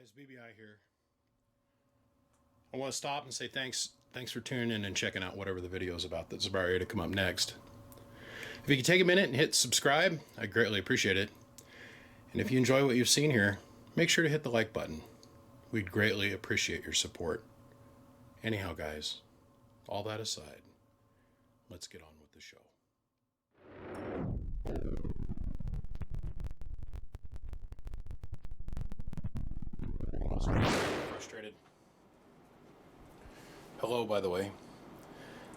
guys, BBi here. I want to stop and say thanks for tuning in and checking out whatever the video is about that's about ready to come up next. If you could take a minute and hit subscribe, I'd greatly appreciate it. And if you enjoy what you've seen here, make sure to hit the like button. We'd greatly appreciate your support. Anyhow, guys, all that aside, let's get on with the show. Frustrated. Hello, by the way.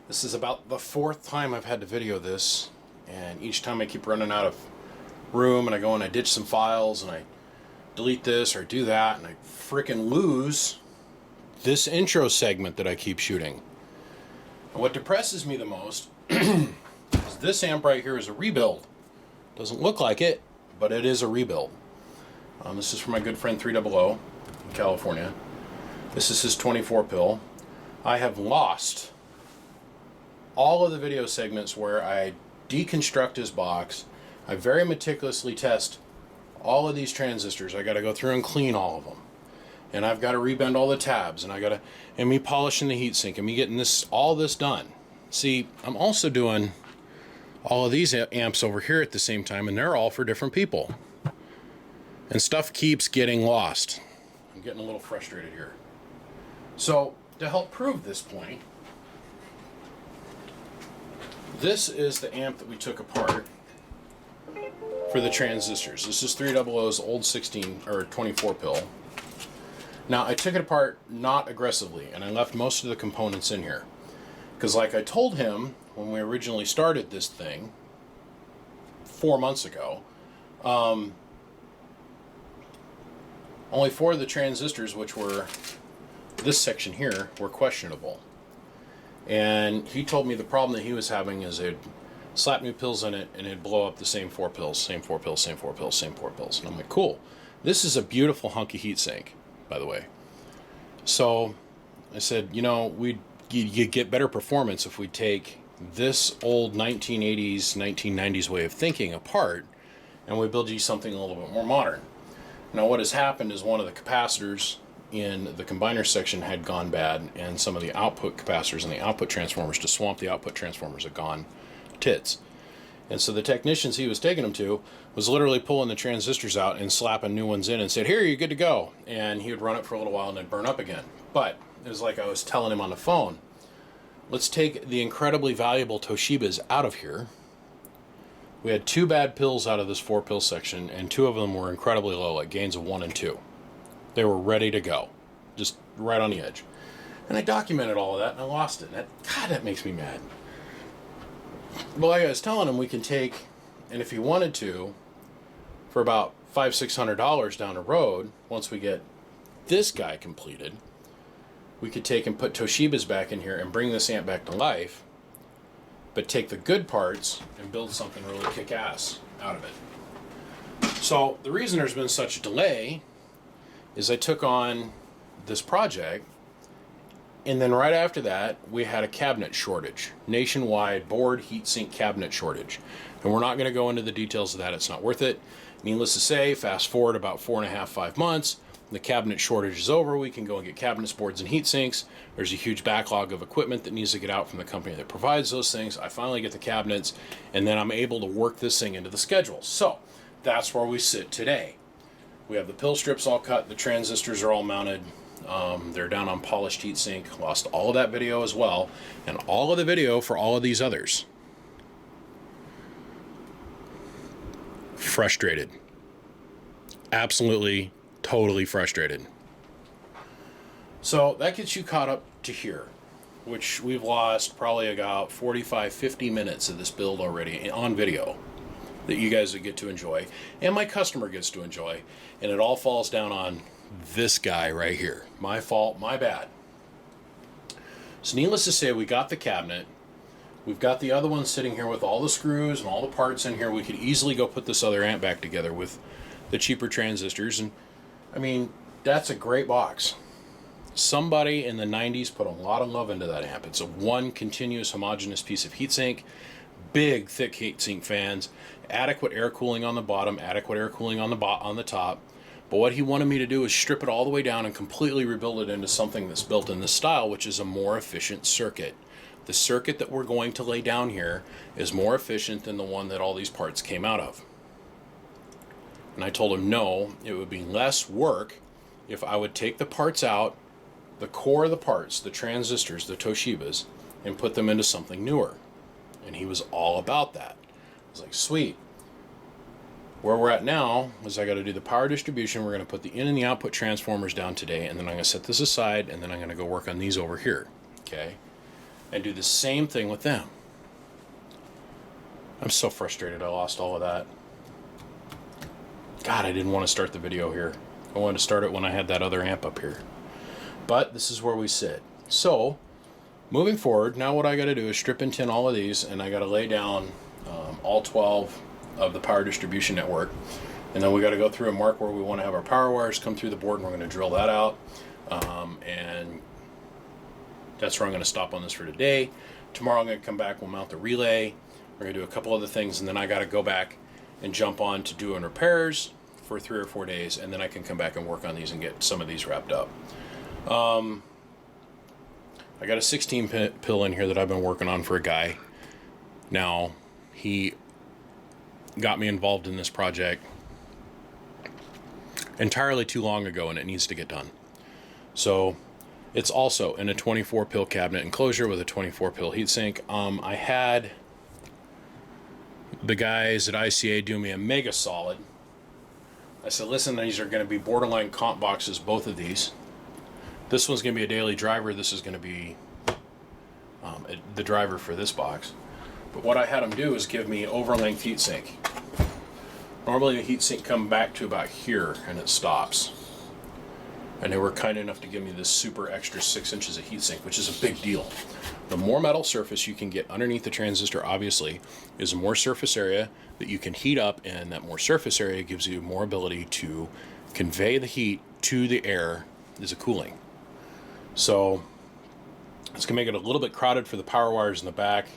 This is about the fourth time I've had to video this, and each time I keep running out of room, and I go and I ditch some files, and I delete this or do that, and I freaking lose this intro segment that I keep shooting. And what depresses me the most is this amp right here is a rebuild. Doesn't look like it, but it is a rebuild. This is from my good friend 300 in California. This is his 24 pill. I have lost all of the video segments where I deconstruct his box. I very meticulously test all of these transistors. I got to go through and clean all of them, and I've got to rebend all the tabs, and me polishing the heatsink, and me getting all this done. See, I'm also doing all of these amps over here at the same time, and they're all for different people, and stuff keeps getting lost. I'm getting a little frustrated here. So to help prove this point, this is the amp that we took apart for the transistors. This is 300's old 16 or 24 pill. Now I took it apart not aggressively, and I left most of the components in here because, like I told him when we originally started this thing 4 months ago, only 4 of the transistors, which were this section here, were questionable. And he told me the problem that he was having is it'd slap new pills in it and it'd blow up the same 4 pills, same 4 pills, same 4 pills, same 4 pills. And I'm like, cool. This is a beautiful hunky heatsink, by the way. So I said, you know, you get better performance if we take this old 1980s, 1990s way of thinking apart and we build you something a little bit more modern. Now what has happened is one of the capacitors in the combiner section had gone bad, and some of the output capacitors and the output transformers to swamp the output transformers had gone tits. And so the technicians he was taking them to was literally pulling the transistors out and slapping new ones in and said, here, you're good to go. And he would run it for a little while and it'd burn up again. But it was like I was telling him on the phone, let's take the incredibly valuable Toshibas out of here. We had 2 bad pills out of this 4 pill section, and 2 of them were incredibly low, like gains of 1 and 2. They were ready to go, just right on the edge. And I documented all of that, and I lost it. And that makes me mad. But like I was telling him, we can take, and if he wanted to, for about $500-600 down the road, once we get this guy completed, we could take and put Toshibas back in here and bring this amp back to life, but take the good parts and build something really kick-ass out of it. So the reason there's been such a delay is I took on this project, and then right after that we had a cabinet shortage, nationwide board heatsink cabinet shortage, and we're not going to go into the details of that. It's not worth it. Needless to say, fast forward about 4.5-5 months, the cabinet shortage is over. We can go and get cabinets, boards, and heat sinks. There's a huge backlog of equipment that needs to get out from the company that provides those things. I finally get the cabinets, and then I'm able to work this thing into the schedule. So that's where we sit today. We have the pill strips all cut. The transistors are all mounted. They're down on polished heatsink. Lost all of that video as well, and all of the video for all of these others. Frustrated. Absolutely, totally frustrated. So that gets you caught up to here, which we've lost probably about 45-50 minutes of this build already on video that you guys get to enjoy, and my customer gets to enjoy, and it all falls down on this guy right here. My fault, my bad. So needless to say, we got the cabinet. We've got the other one sitting here with all the screws and all the parts in here. We could easily go put this other amp back together with the cheaper transistors, and I mean, that's a great box. Somebody in the 90s put a lot of love into that amp. It's a one continuous homogeneous piece of heatsink, big thick heatsink fans, adequate air cooling on the bottom, adequate air cooling on the top, But what he wanted me to do is strip it all the way down and completely rebuild it into something that's built in this style, which is a more efficient circuit. The circuit that we're going to lay down here is more efficient than the one that all these parts came out of. And I told him no, it would be less work if I would take the parts out, the core of the parts, the transistors, the Toshibas, and put them into something newer. And he was all about that. I was like, sweet. Where we're at now is I got to do the power distribution. We're going to put the in and the output transformers down today, and then I'm going to set this aside, and then I'm going to go work on these over here, okay? And do the same thing with them. I'm so frustrated I lost all of that. God, I didn't want to start the video here. I wanted to start it when I had that other amp up here. But this is where we sit. So, moving forward, now what I got to do is strip and tin all of these, and I got to lay down all 12 of the power distribution network. And then we got to go through and mark where we want to have our power wires come through the board, and we're going to drill that out. And that's where I'm going to stop on this for today. Tomorrow I'm going to come back, we'll mount the relay. We're going to do a couple other things, and then I got to go back and jump on to doing repairs for 3 or 4 days, and then I can come back and work on these and get some of these wrapped up. I got a 16 pill in here that I've been working on for a guy. Now, he got me involved in this project entirely too long ago, and it needs to get done. So it's also in a 24 pill cabinet enclosure with a 24 pill heatsink. I had the guys at ICA do me a mega solid. I said, listen, these are going to be borderline comp boxes, both of these. This one's going to be a daily driver. This is going to be the driver for this box. But what I had them do is give me overlength heatsink. Normally the heatsink comes back to about here and it stops. And they were kind enough to give me this super extra 6 inches of heatsink, which is a big deal. The more metal surface you can get underneath the transistor, obviously, is more surface area that you can heat up, and that more surface area gives you more ability to convey the heat to the air as a cooling. So it's going to make it a little bit crowded for the power wires in the back.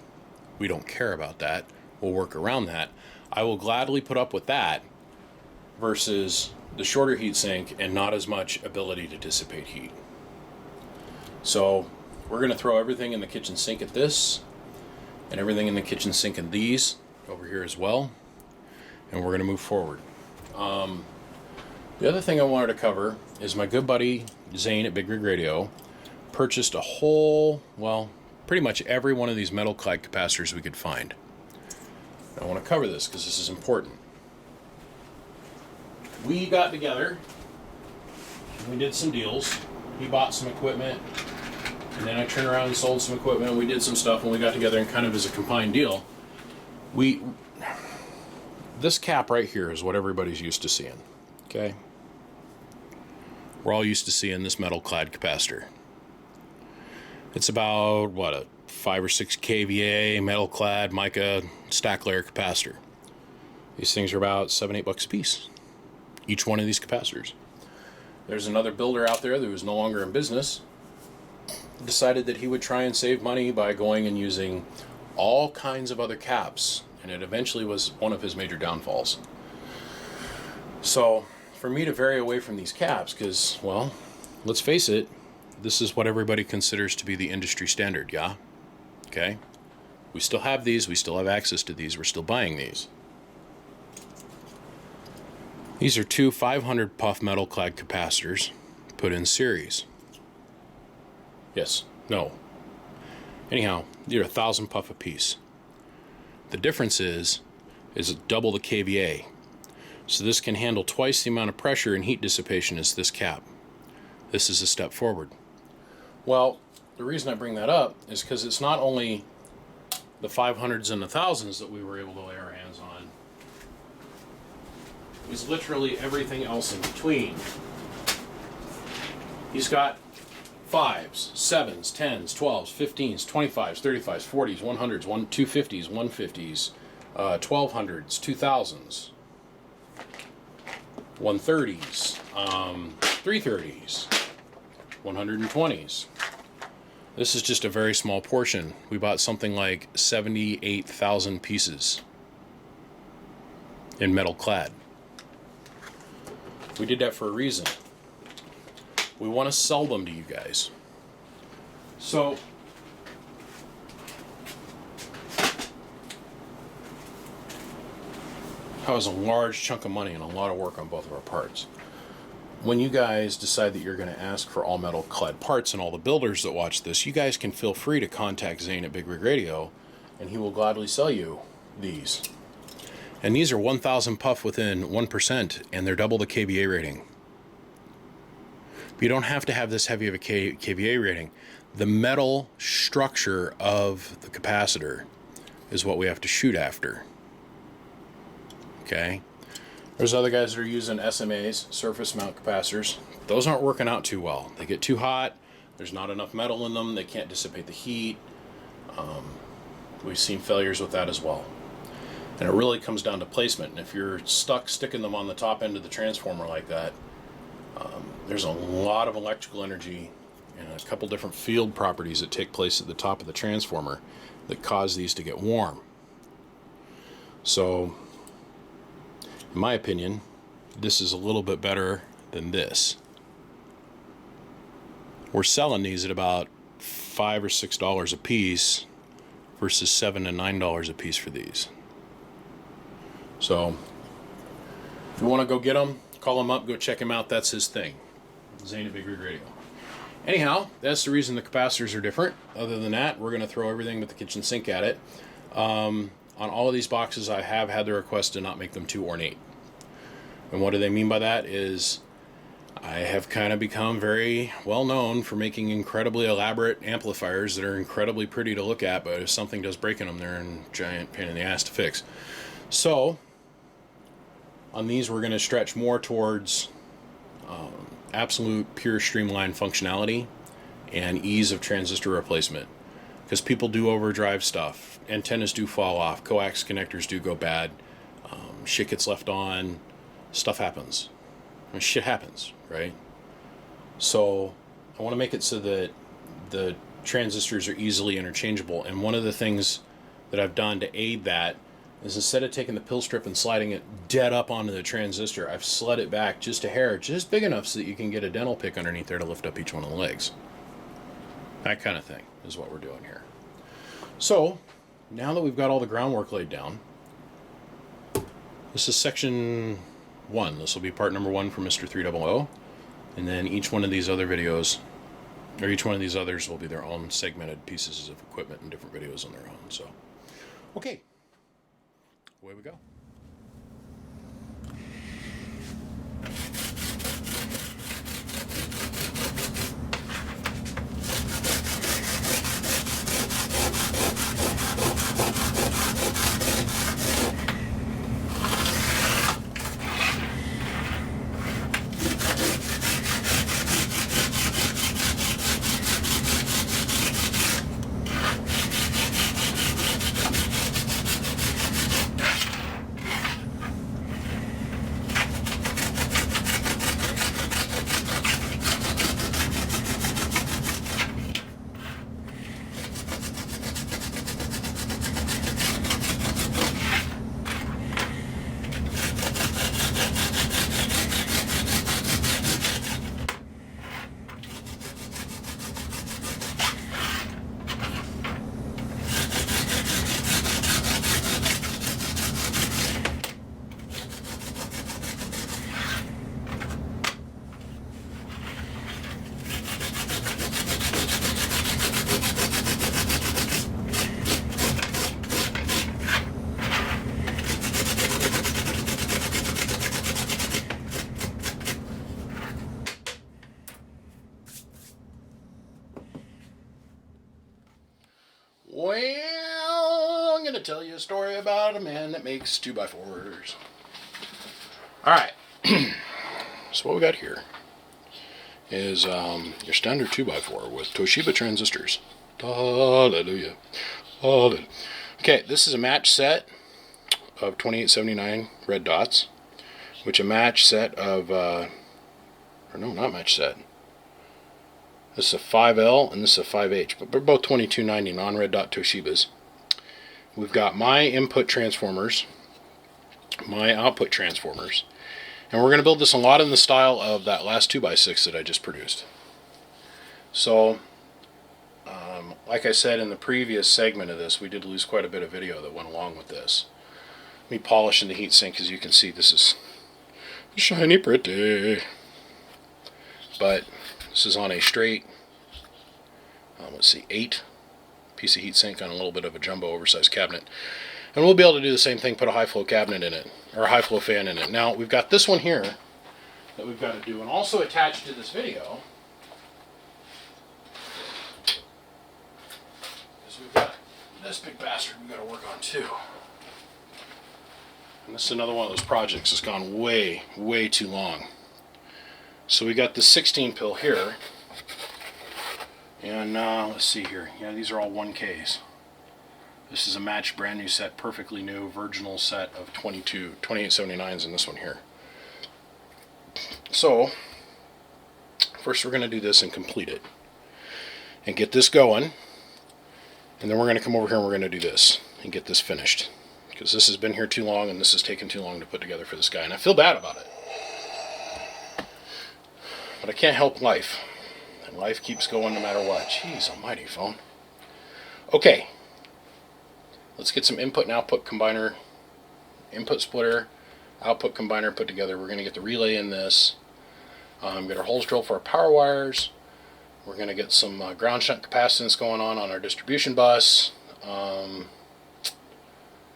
We don't care about that. We'll work around that. I will gladly put up with that versus the shorter heatsink and not as much ability to dissipate heat. So we're going to throw everything in the kitchen sink at this, and everything in the kitchen sink at these over here as well, and we're going to move forward. The other thing I wanted to cover is my good buddy Zane at Big Rig Radio purchased a whole, well, pretty much every one of these metal clad capacitors we could find. I want to cover this because this is important. We got together, we did some deals. He bought some equipment, and then I turned around and sold some equipment, and we did some stuff, and we got together and kind of as a combined deal. This cap right here is what everybody's used to seeing, okay? We're all used to seeing this metal clad capacitor. It's about, what, a 5 or 6 kVA metal clad mica stack layer capacitor. These things are about $7-8 a piece, each one of these capacitors. There's another builder out there that was no longer in business, decided that he would try and save money by going and using all kinds of other caps, and it eventually was one of his major downfalls. So for me to vary away from these caps, because, well, let's face it, this is what everybody considers to be the industry standard, yeah? Okay? We still have these, we still have access to these, we're still buying these. These are two 500 puff metal clad capacitors put in series. Yes, no. Anyhow, they're 1,000 puff a piece. The difference is double the kVA. So this can handle twice the amount of pressure and heat dissipation as this cap. This is a step forward. Well, the reason I bring that up is because it's not only the 500s and the 1000s that we were able to lay our hands on. It was literally everything else in between. He's got 5s, 7s, 10s, 12s, 15s, 25s, 35s, 40s, 100s, 250s, 150s, 1200s, 2000s, 130s, 330s, 120s. This is just a very small portion. We bought something like 78,000 pieces in metal clad. We did that for a reason. We want to sell them to you guys. So that was a large chunk of money and a lot of work on both of our parts. When you guys decide that you're going to ask for all metal clad parts, and all the builders that watch this, you guys can feel free to contact Zane at Big Rig Radio, and he will gladly sell you these. And these are 1,000 puff within 1%, and they're double the kVA rating. But you don't have to have this heavy of a kVA rating. The metal structure of the capacitor is what we have to shoot after. Okay? There's other guys that are using SMAs, surface mount capacitors. Those aren't working out too well. They get too hot. There's not enough metal in them. They can't dissipate the heat. We've seen failures with that as well. And it really comes down to placement. And if you're stuck sticking them on the top end of the transformer like that, there's a lot of electrical energy and a couple different field properties that take place at the top of the transformer that cause these to get warm. So, in my opinion, this is a little bit better than this. We're selling these at about $5 or $6 a piece versus $7 to $9 a piece for these. So, if you want to go get them, call him up, go check him out. That's his thing. Zane at Big Rig Radio. Anyhow, that's the reason the capacitors are different. Other than that, we're going to throw everything but the kitchen sink at it. On all of these boxes, I have had the request to not make them too ornate. And what do they mean by that is I have kind of become very well known for making incredibly elaborate amplifiers that are incredibly pretty to look at, but if something does break in them, they're a giant pain in the ass to fix. So, on these, we're going to stretch more towards absolute pure streamline functionality and ease of transistor replacement. Because people do overdrive stuff. Antennas do fall off. Coax connectors do go bad. Shit gets left on. Stuff happens. I mean, shit happens, right? So I want to make it so that the transistors are easily interchangeable. And one of the things that I've done to aid that is instead of taking the pill strip and sliding it dead up onto the transistor, I've slid it back just a hair, just big enough so that you can get a dental pick underneath there to lift up each one of the legs. That kind of thing is what we're doing here. So, now that we've got all the groundwork laid down, this is section 1. This will be part number 1 for Mr. 300. And then each one of these other videos, or each one of these others will be their own segmented pieces of equipment and different videos on their own. So, okay. Away we go. Well, I'm going to tell you a story about a man that makes 2x4s. Alright, so what we got here is your standard 2x4 with Toshiba transistors. Hallelujah. Hallelujah. Okay, this is a match set of 2879 red dots, which a match set of, or no, not match set. This is a 5L and this is a 5H, but they're both 2290 non-red dot Toshibas. We've got my input transformers, my output transformers, And we're going to build this a lot in the style of that last 2x6 that I just produced. So, like I said in the previous segment of this, we did lose quite a bit of video that went along with this. Me polishing the heatsink, as you can see, this is shiny pretty. But this is on a straight, let's see, 8 piece of heatsink on a little bit of a jumbo oversized cabinet. And we'll be able to do the same thing, put a high flow cabinet in it, or a high flow fan in it. Now, we've got this one here that we've got to do, and also attached to this video is we've got this big bastard we've got to work on too. And this is another one of those projects that's gone way, way too long. So we got the 16 pill here, and let's see here. Yeah, these are all 1Ks. This is a matched brand new set, perfectly new, virginal set of 2879s in this one here. So, first we're going to do this and complete it. And get this going. And then we're going to come over here and we're going to do this and get this finished. Because this has been here too long and this has taken too long to put together for this guy. And I feel bad about it. But I can't help life. And life keeps going no matter what. Jeez almighty, phone. Okay. Let's get some input and output combiner, input splitter, output combiner put together. We're going to get the relay in this. Get our holes drilled for our power wires. We're going to get some ground shunt capacitance going on our distribution bus. We're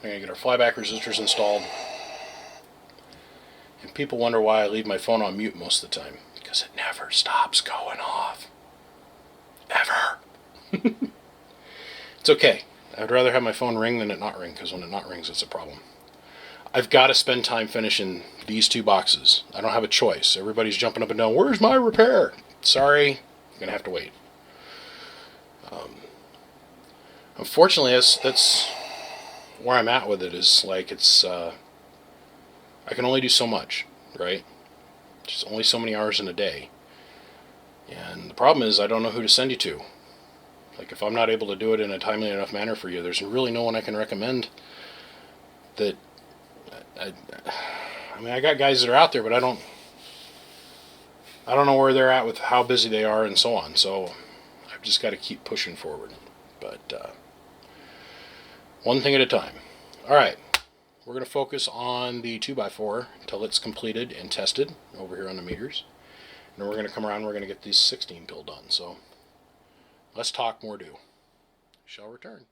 going to get our flyback resistors installed. And people wonder why I leave my phone on mute most of the time. Because it never stops going off. Ever. It's okay. I'd rather have my phone ring than it not ring, because when it not rings, it's a problem. I've got to spend time finishing these 2 boxes. I don't have a choice. Everybody's jumping up and down, where's my repair? Sorry, you're going to have to wait. Unfortunately, that's where I'm at with it, is like it's, I can only do so much, right? Just only so many hours in a day. And the problem is I don't know who to send you to. Like, if I'm not able to do it in a timely enough manner for you, there's really no one I can recommend that. I mean, I got guys that are out there, but I don't know where they're at with how busy they are and so on. So I've just got to keep pushing forward. But one thing at a time. All right, we're going to focus on the 2x4 until it's completed and tested over here on the meters. And then we're going to come around and we're going to get these 16 pill done. So less talk, more do. Shall return.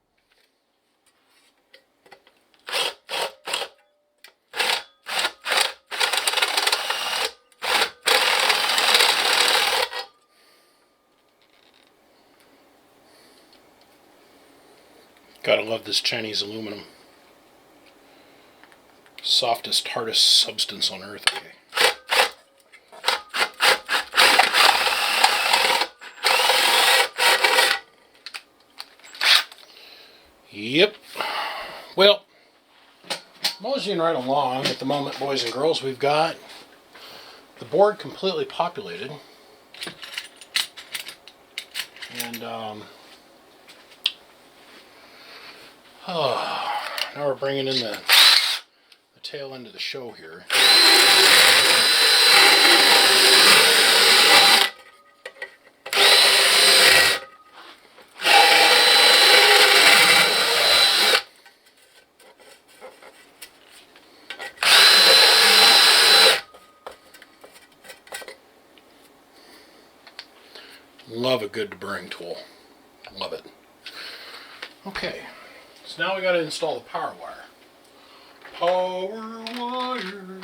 Gotta love this Chinese aluminum. Softest, hardest substance on earth. Okay. Yep. Well, moseying right along at the moment, boys and girls. We've got the board completely populated. And now we're bringing in the tail end of the show here. Love a good deburring tool. Love it. Okay, so now we got to install the power wire. Power wire.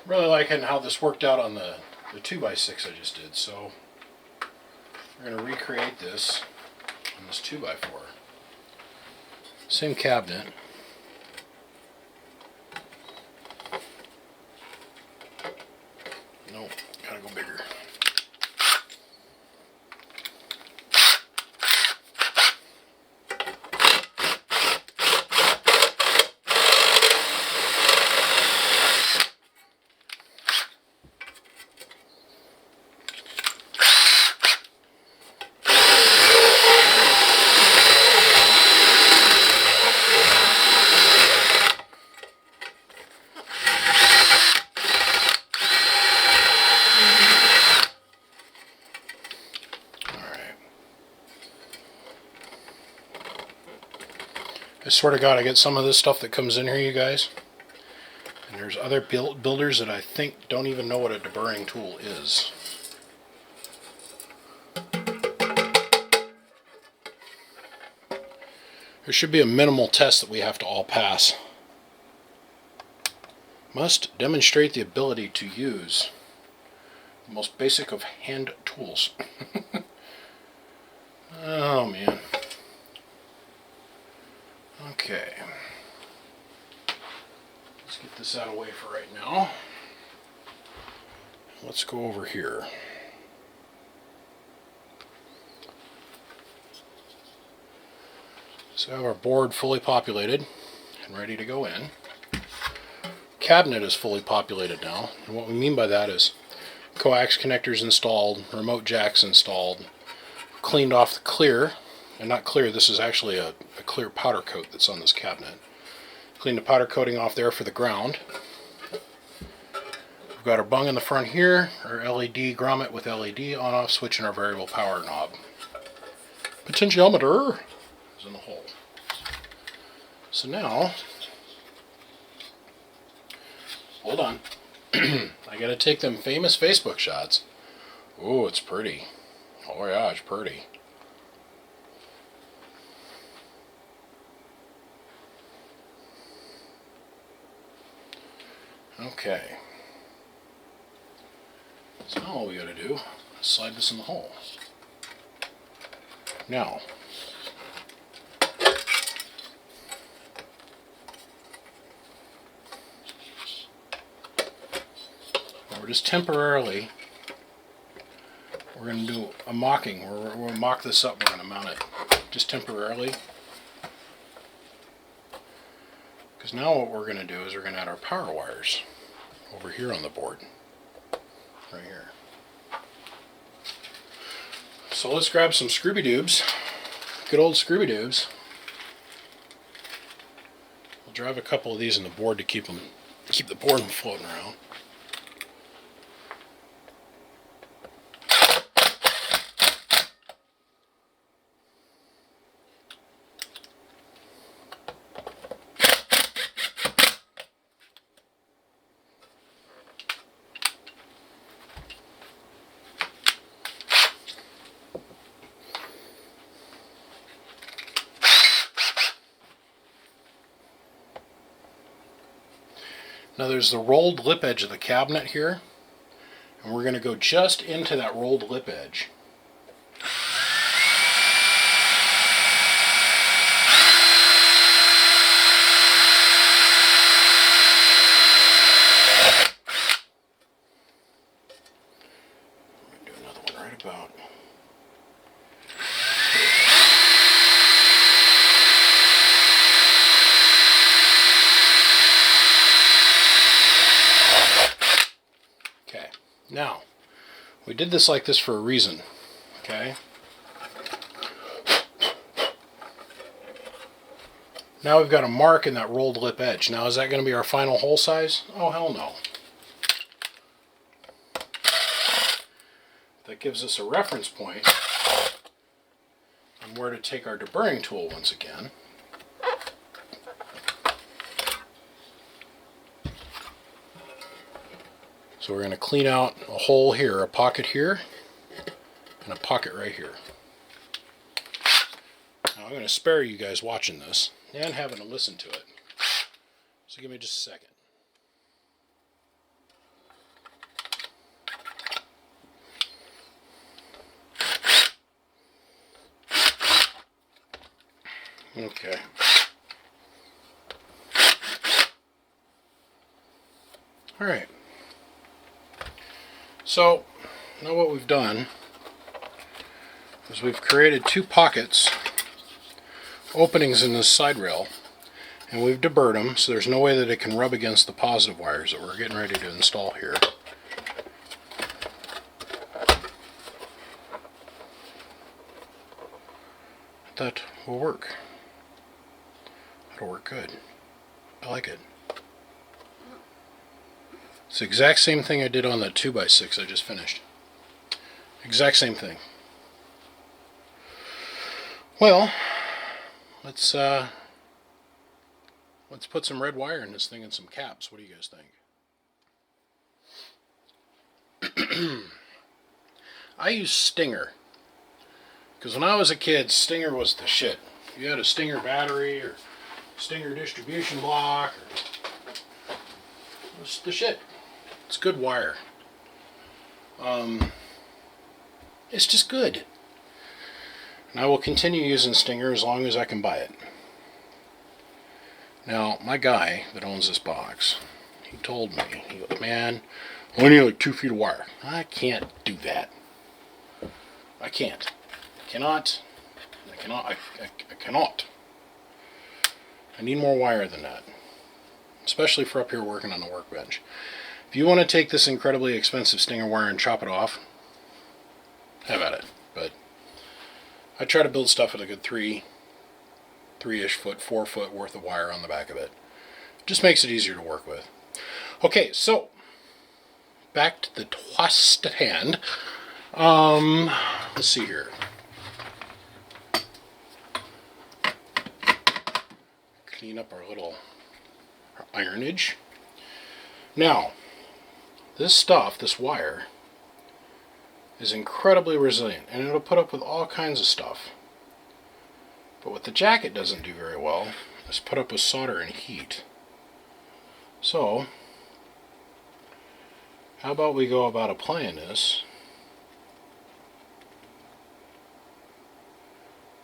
Really liking how this worked out on the 2x6 I just did. So we're going to recreate this on this 2x4. Same cabinet. Nope, gotta go bigger. I swear to God, I get some of this stuff that comes in here, you guys. And there's other builders that I think don't even know what a deburring tool is. There should be a minimal test that we have to all pass. Must demonstrate the ability to use the most basic of hand tools. Oh man. Okay. Let's get this out of the way for right now. Let's go over here. So I have our board fully populated and ready to go in. Cabinet is fully populated now, and what we mean by that is coax connectors installed, remote jacks installed, cleaned off the clear, and not clear, this is actually a clear powder coat that's on this cabinet. Cleaned the powder coating off there for the ground. We've got our bung in the front here, our LED grommet with LED on-off switch, and our variable power knob. Potentiometer is in the hole. So now, hold on. I gotta take them famous Facebook shots. Oh, it's pretty. Oh yeah, it's pretty. Okay. So now all we gotta do is slide this in the hole. Now, we're just temporarily, we're going to do a mocking. We're going to mock this up, we're going to mount it just temporarily. Because now what we're going to do is we're going to add our power wires over here on the board. Right here. So let's grab some Scooby-Doobs. Good old Scooby-Doobs. We'll drive a couple of these in the board to keep the board from floating around. Now there's the rolled lip edge of the cabinet here, and we're going to go just into that rolled lip edge. I'm going to do another one right about. Now, we did this like this for a reason, okay? Now we've got a mark in that rolled lip edge. Now is that going to be our final hole size? Oh, hell no. That gives us a reference point on where to take our deburring tool once again. So we're going to clean out a hole here, a pocket here, and a pocket right here. Now I'm going to spare you guys watching this and having to listen to it. So give me just a second. Okay. All right. So now what we've done is we've created two pockets, openings in this side rail, and we've deburred them so there's no way that it can rub against the positive wires that we're getting ready to install here. That will work. That'll work good. I like it. It's the exact same thing I did on the 2x6 I just finished. Exact same thing. Well, let's Let's put some red wire in this thing and some caps. What do you guys think? I use Stinger. Because when I was a kid, Stinger was the shit. You had a Stinger battery or Stinger distribution block. It was the shit. It's good wire. It's just good. And I will continue using Stinger as long as I can buy it. Now, my guy that owns this box, he told me, he goes, man, I need like 2 feet of wire. I can't do that. I can't. I cannot. I cannot. I need more wire than that. Especially for up here working on the workbench. If you want to take this incredibly expensive Stinger wire and chop it off, have at it. But I try to build stuff with a good 3-ish foot, 4 foot worth of wire on the back of it. Just makes it easier to work with. Okay, so back to the task at hand. Let's see here. Clean up our little ironage. Now, this stuff, this wire, is incredibly resilient, and it'll put up with all kinds of stuff. But what the jacket doesn't do very well is put up with solder and heat. So, how about we go about applying this?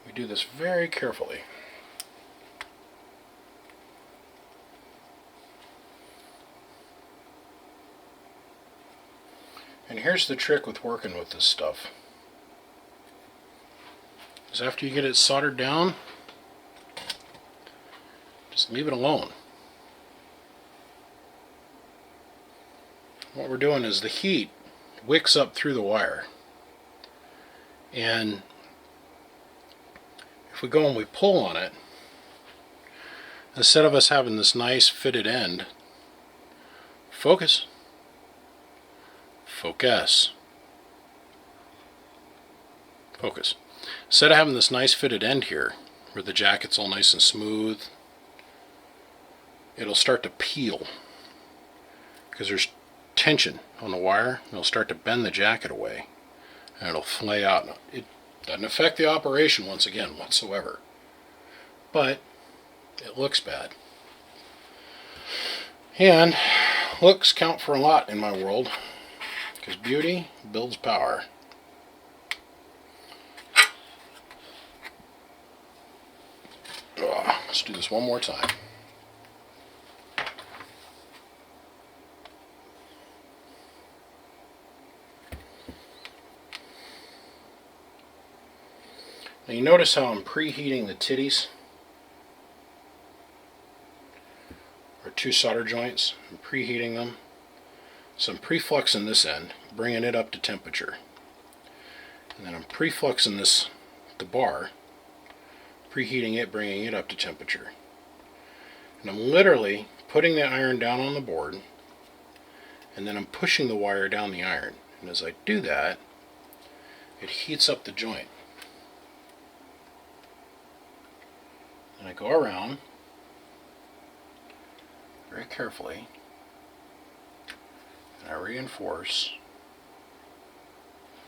We do this very carefully. And here's the trick with working with this stuff. Is after you get it soldered down, just leave it alone. What we're doing is the heat wicks up through the wire. And if we go and we pull on it, instead of us having this nice fitted end, focus. Focus. Focus. Instead of having this nice fitted end here, where the jacket's all nice and smooth, it'll start to peel. Because there's tension on the wire, it'll start to bend the jacket away. And it'll flay out. It doesn't affect the operation, once again, whatsoever. But it looks bad. And looks count for a lot in my world. Because beauty builds power. Let's do this one more time. Now you notice how I'm preheating the titties? Or 2 solder joints. I'm preheating them. So I'm prefluxing this end, bringing it up to temperature. And then I'm prefluxing the bar, preheating it, bringing it up to temperature. And I'm literally putting the iron down on the board, and then I'm pushing the wire down the iron. And as I do that, it heats up the joint. And I go around very carefully, and I reinforce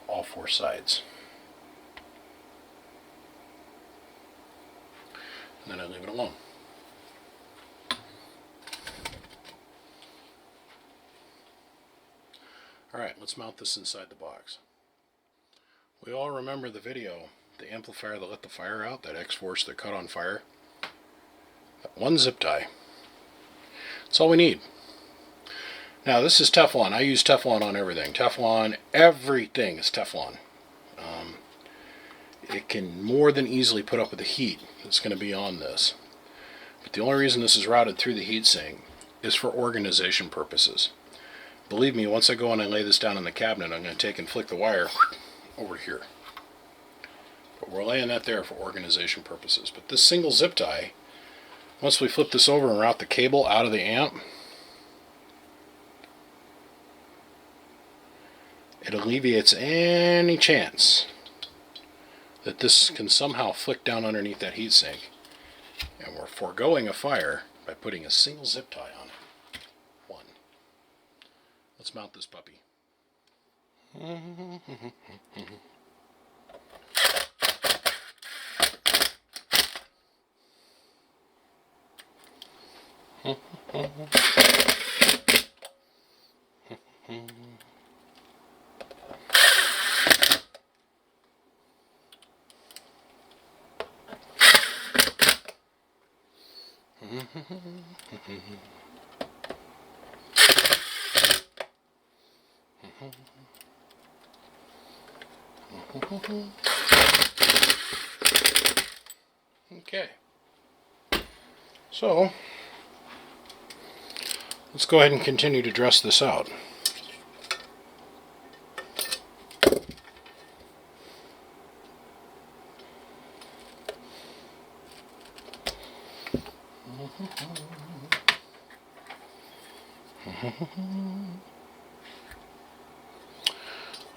all 4 sides. And then I leave it alone. Alright, let's mount this inside the box. We all remember the video, the amplifier that let the fire out, that X-Force that caught on fire. That 1 zip tie. That's all we need. Now this is Teflon. I use Teflon on everything. Teflon, everything is Teflon. It can more than easily put up with the heat that's going to be on this. But the only reason this is routed through the heatsink is for organization purposes. Believe me, once I go and I lay this down in the cabinet, I'm going to take and flick the wire over here. But we're laying that there for organization purposes. But this single zip tie, once we flip this over and route the cable out of the amp, it alleviates any chance that this can somehow flick down underneath that heatsink. And we're foregoing a fire by putting a single zip tie on it. One. Let's mount this puppy. Okay, so let's go ahead and continue to dress this out.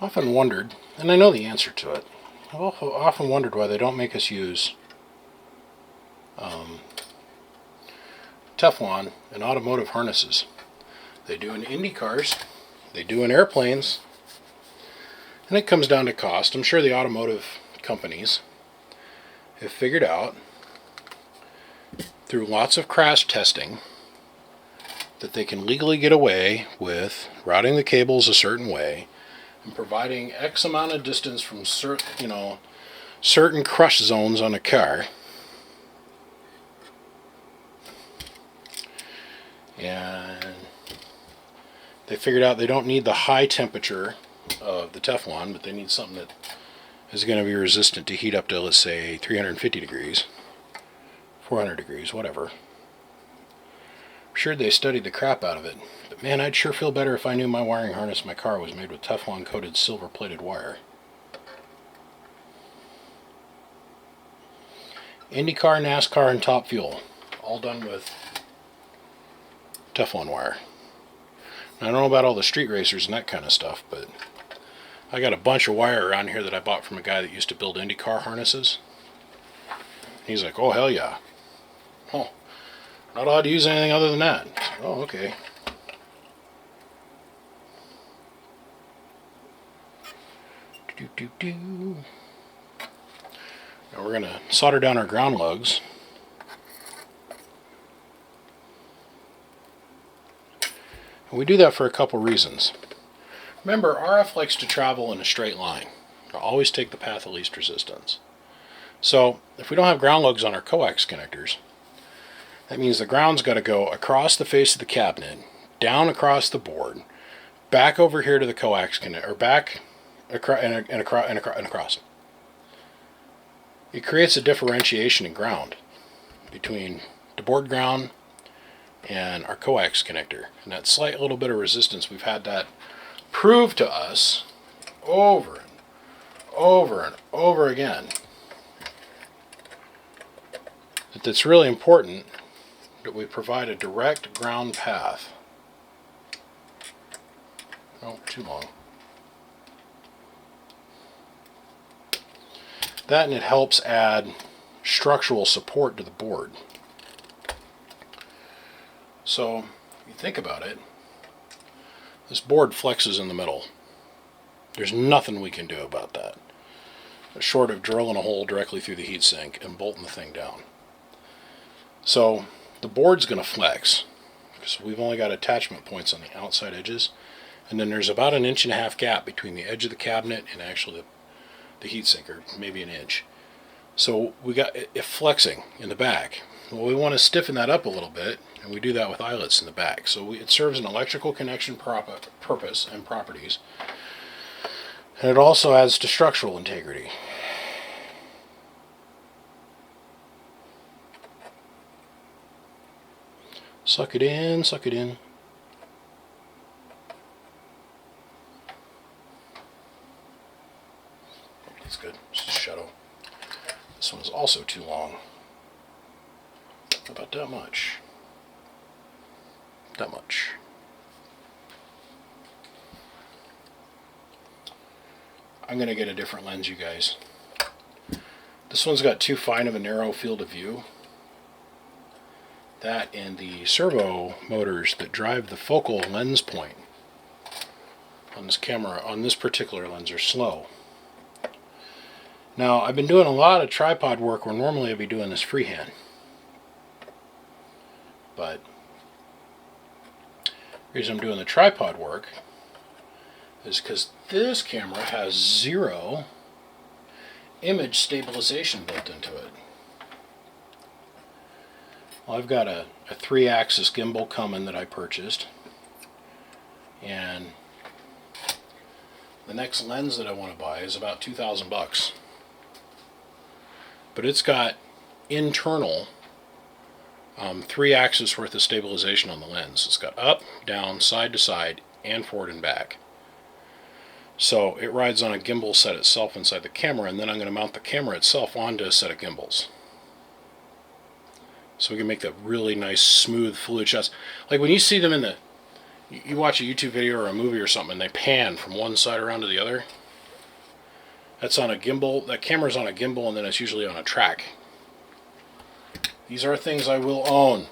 Often wondered, and I know the answer to it, I've often wondered why they don't make us use Teflon in automotive harnesses. They do in Indy cars, they do in airplanes, and it comes down to cost. I'm sure the automotive companies have figured out through lots of crash testing that they can legally get away with routing the cables a certain way and providing X amount of distance from certain crush zones on a car. And they figured out they don't need the high temperature of the Teflon, but they need something that is going to be resistant to heat up to, let's say, 350 degrees, 400 degrees, whatever. I'm sure they studied the crap out of it, but man, I'd sure feel better if I knew my wiring harness in my car was made with Teflon coated silver plated wire. IndyCar, NASCAR, and Top Fuel, all done with Teflon wire. Now, I don't know about all the street racers and that kind of stuff, but I got a bunch of wire around here that I bought from a guy that used to build IndyCar harnesses. He's like, oh, hell yeah. Oh, not allowed to use anything other than that. Oh, okay. Now we're going to solder down our ground lugs. And we do that for a couple reasons. Remember, RF likes to travel in a straight line. It'll always take the path of least resistance. So, if we don't have ground lugs on our coax connectors, that means the ground's got to go across the face of the cabinet, down across the board, back over here to the coax connector, or back and across. It creates a differentiation in ground between the board ground and our coax connector. And that slight little bit of resistance, we've had that proved to us over and over and over again that it's really important that we provide a direct ground path. Oh, too long. That, and it helps add structural support to the board. So, if you think about it, this board flexes in the middle. There's nothing we can do about that, short of drilling a hole directly through the heatsink and bolting the thing down. So, the board's going to flex, because we've only got attachment points on the outside edges, and then there's about 1.5 inch gap between the edge of the cabinet and actually the heatsink, or maybe an inch. So we got it flexing in the back. Well, we want to stiffen that up a little bit, and we do that with eyelets in the back. So it serves an electrical connection purpose and properties, and it also adds to structural integrity. Suck it in, suck it in. That's good. It's just shadow. This one is also too long. About that much. That much. I'm going to get a different lens, you guys. This one's got too fine of a narrow field of view That and the servo motors that drive the focal lens point on this camera, on this particular lens, are slow. Now, I've been doing a lot of tripod work where normally I'd be doing this freehand. But the reason I'm doing the tripod work is because this camera has 0 image stabilization built into it. Well, I've got a 3-axis gimbal coming that I purchased, and the next lens that I want to buy is about $2,000 but it's got internal 3-axis worth of stabilization on the lens. It's got up, down, side to side, and forward and back. So it rides on a gimbal set itself inside the camera, and then I'm going to mount the camera itself onto a set of gimbals. So we can make that really nice, smooth, fluid shots. Like when you see them in the, you watch a YouTube video or a movie or something, and they pan from one side around to the other. That's on a gimbal. That camera's on a gimbal, and then it's usually on a track. These are things I will own,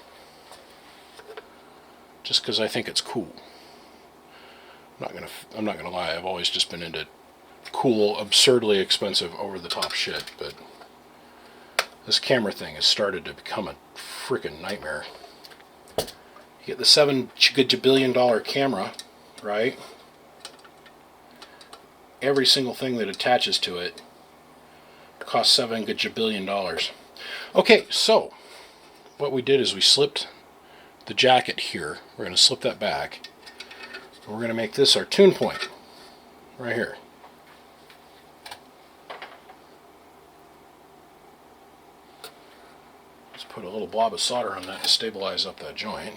just because I think it's cool. I'm not gonna lie. I've always just been into cool, absurdly expensive, over-the-top shit. But this camera thing has started to become a freaking nightmare. You get the $7 gajillion camera, right? Every single thing that attaches to it costs $7 gajillion. Okay, so what we did is we slipped the jacket here. We're going to slip that back. We're going to make this our tune point right here. Let's put a little blob of solder on that to stabilize up that joint.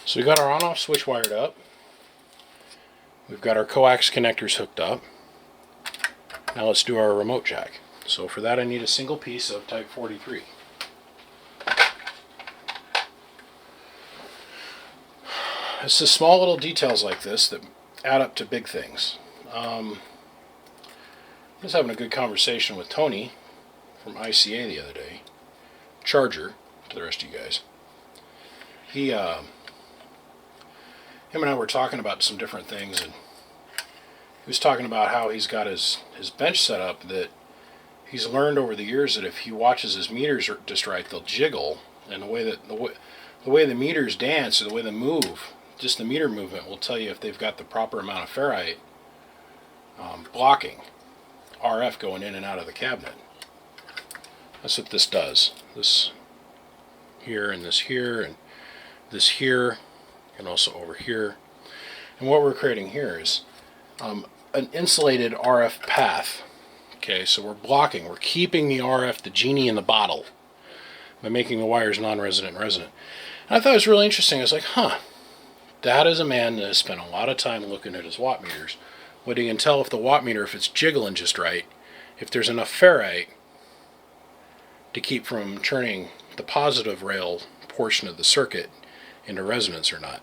So we got our on-off switch wired up. We've got our coax connectors hooked up. Now let's do our remote jack. So for that I need a single piece of type 43. It's the small little details like this that add up to big things. I was having a good conversation with Tony from ICA the other day. Charger, to the rest of you guys. Him and I were talking about some different things, and he was talking about how he's got his bench set up that he's learned over the years that if he watches his meters just right, they'll jiggle, and the way the meters dance or the way they move, just the meter movement will tell you if they've got the proper amount of ferrite blocking RF going in and out of the cabinet. That's what this does. This here and this here and this here, and also over here. And what we're creating here is an insulated RF path. Okay, so we're keeping the RF, the genie in the bottle, by making the wires non-resonant and resonant. And I thought it was really interesting. I was like, that is a man that has spent a lot of time looking at his watt meters. What he can tell if the watt meter, if it's jiggling just right, if there's enough ferrite to keep from turning the positive rail portion of the circuit into resonance or not.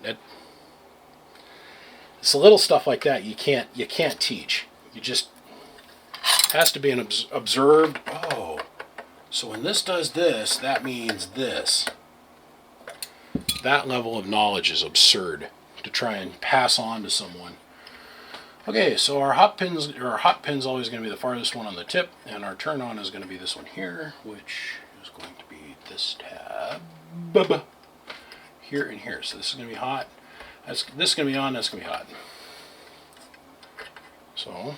It's a little stuff like that you can't teach. You just has to be an observed. Oh, so when this does this, that means this. That level of knowledge is absurd to try and pass on to someone. Okay, so our hot pin's always going to be the farthest one on the tip, and our turn on is going to be this one here, which is going to be this tab. Here and here. So this is going to be hot. This is going to be on, that's going to be hot. So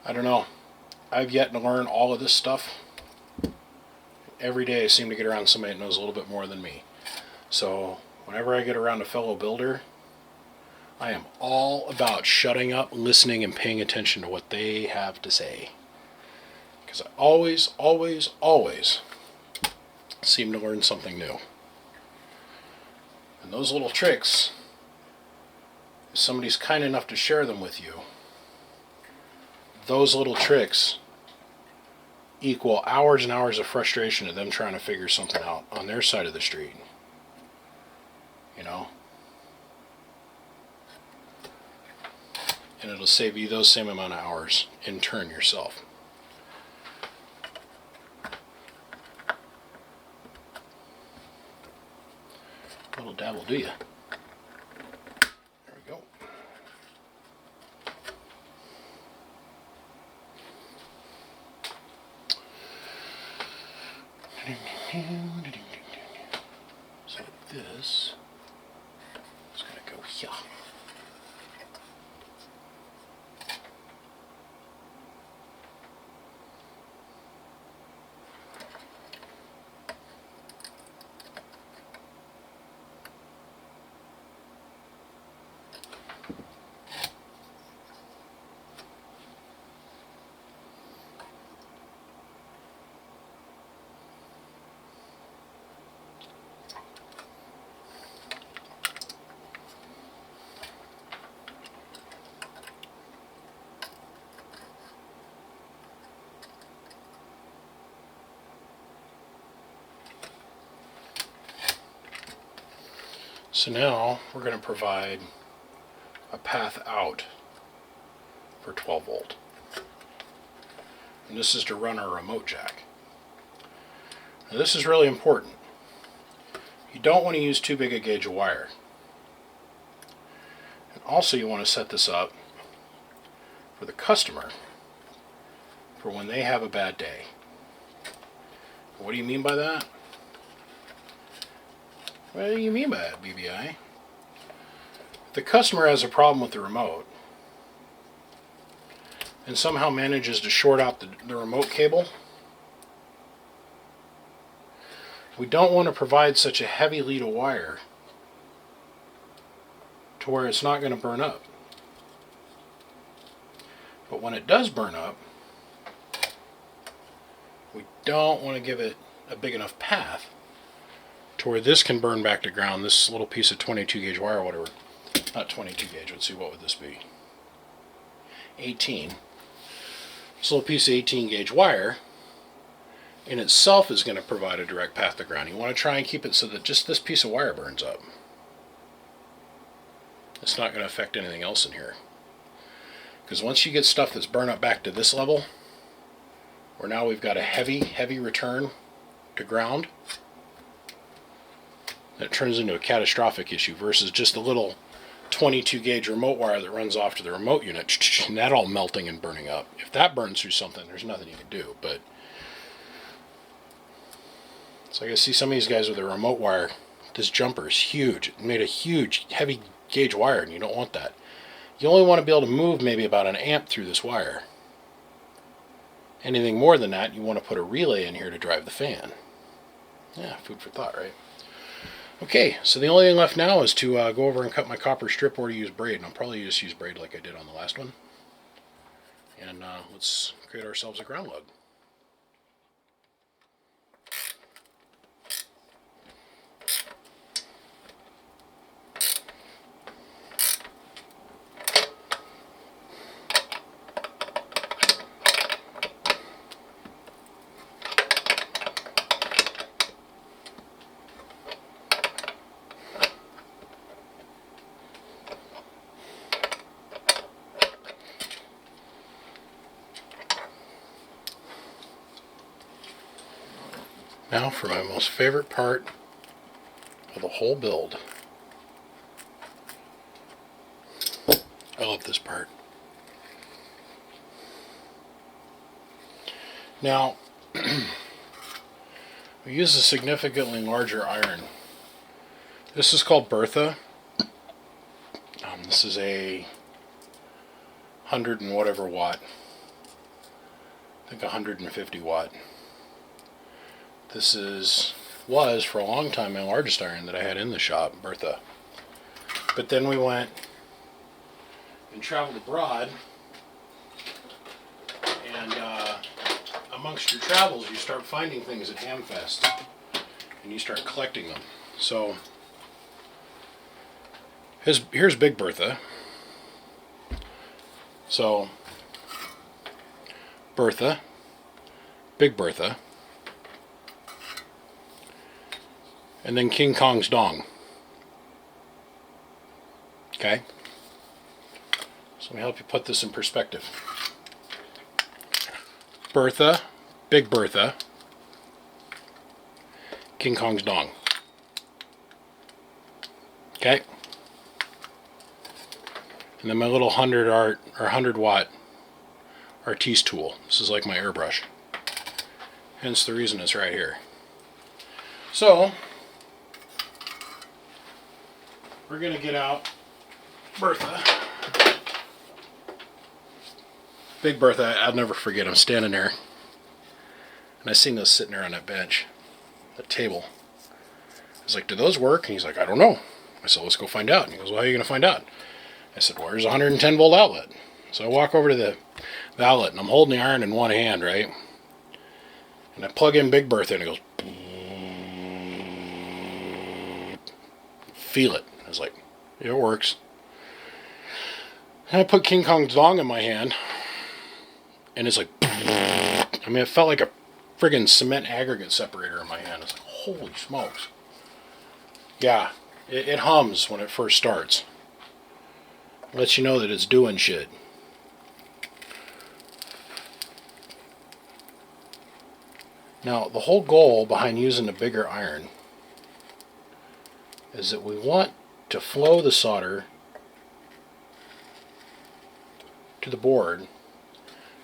I don't know. I've yet to learn all of this stuff. Every day I seem to get around somebody that knows a little bit more than me. So whenever I get around a fellow builder I am all about shutting up, listening, and paying attention to what they have to say. Because I always, always, always seem to learn something new. And those little tricks, if somebody's kind enough to share them with you, those little tricks equal hours and hours of frustration of them trying to figure something out on their side of the street. You know? And it'll save you those same amount of hours in turn yourself. A little dab will do you. There we go. So this is going to go here. So now we're going to provide a path out for 12 volt. And this is to run our remote jack. Now this is really important. You don't want to use too big a gauge of wire. And also you want to set this up for the customer for when they have a bad day. What do you mean by that? What do you mean by that, BBi? If the customer has a problem with the remote and somehow manages to short out the remote cable, we don't want to provide such a heavy lead of wire to where it's not going to burn up. But when it does burn up, we don't want to give it a big enough path to where this can burn back to ground. This little piece of 22 gauge wire, whatever, not 22 gauge, let's see, what would this be? 18. This little piece of 18 gauge wire in itself is going to provide a direct path to ground. You want to try and keep it so that just this piece of wire burns up. It's not going to affect anything else in here. Because once you get stuff that's burned up back to this level, where now we've got a heavy return to ground, it turns into a catastrophic issue versus just a little 22 gauge remote wire that runs off to the remote unit, and that all melting and burning up. If that burns through something, there's nothing you can do. But so I can see some of these guys with a remote wire. This jumper is huge. It made a huge heavy gauge wire, and you don't want that. You only want to be able to move maybe about an amp through this wire. Anything more than that, you want to put a relay in here to drive the fan. Yeah, food for thought, right? Okay, so the only thing left now is to go over and cut my copper strip or to use braid. And I'll probably just use braid like I did on the last one. And let's create ourselves a ground lug. Now for my most favorite part of the whole build. I love this part. Now, we use a significantly larger iron. This is called Bertha. This is a 100 and whatever watt. I think 150 watt. This was for a long time my largest iron that I had in the shop, Bertha. But then we went and traveled abroad, and amongst your travels you start finding things at Hamfest and you start collecting them. So here's Big Bertha. So Bertha, Big Bertha, and then King Kong's dong. Okay? So let me help you put this in perspective. Bertha, Big Bertha, King Kong's dong. Okay? And then my little 100 watt artiste tool. This is like my airbrush. Hence the reason it's right here. So we're going to get out Bertha. Big Bertha, I'll never forget. I'm standing there and I seen this sitting there on that bench, that table. I was like, do those work? And he's like, I don't know. I said, let's go find out. And he goes, well, how are you going to find out? I said, well, there's a 110 volt outlet. So I walk over to the outlet and I'm holding the iron in one hand, right? And I plug in Big Bertha and it goes, feel it. I was like, yeah, it works. And I put King Kong's dong in my hand and it's like, I mean, it felt like a friggin' cement aggregate separator in my hand. It's like, holy smokes. Yeah, it hums when it first starts. Lets you know that it's doing shit. Now, the whole goal behind using a bigger iron is that we want to flow the solder to the board,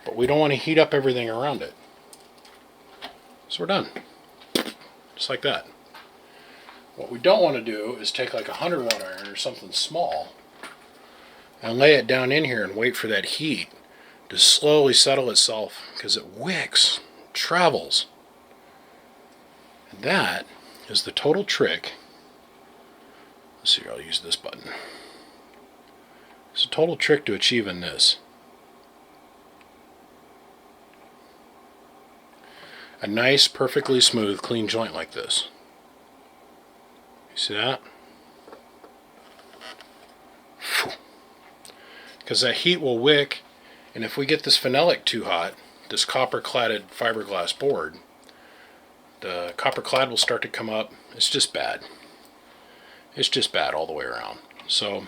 but we don't want to heat up everything around it. So we're done. Just like that. What we don't want to do is take like a 100 watt iron or something small and lay it down in here and wait for that heat to slowly settle itself, because it wicks, travels. And that is the total trick. Let's see, I'll use this button. It's a total trick to achieving this. A nice, perfectly smooth, clean joint like this. You see that? Because that heat will wick, and if we get this phenolic too hot, this copper-cladded fiberglass board, the copper clad will start to come up. It's just bad. It's just bad all the way around. So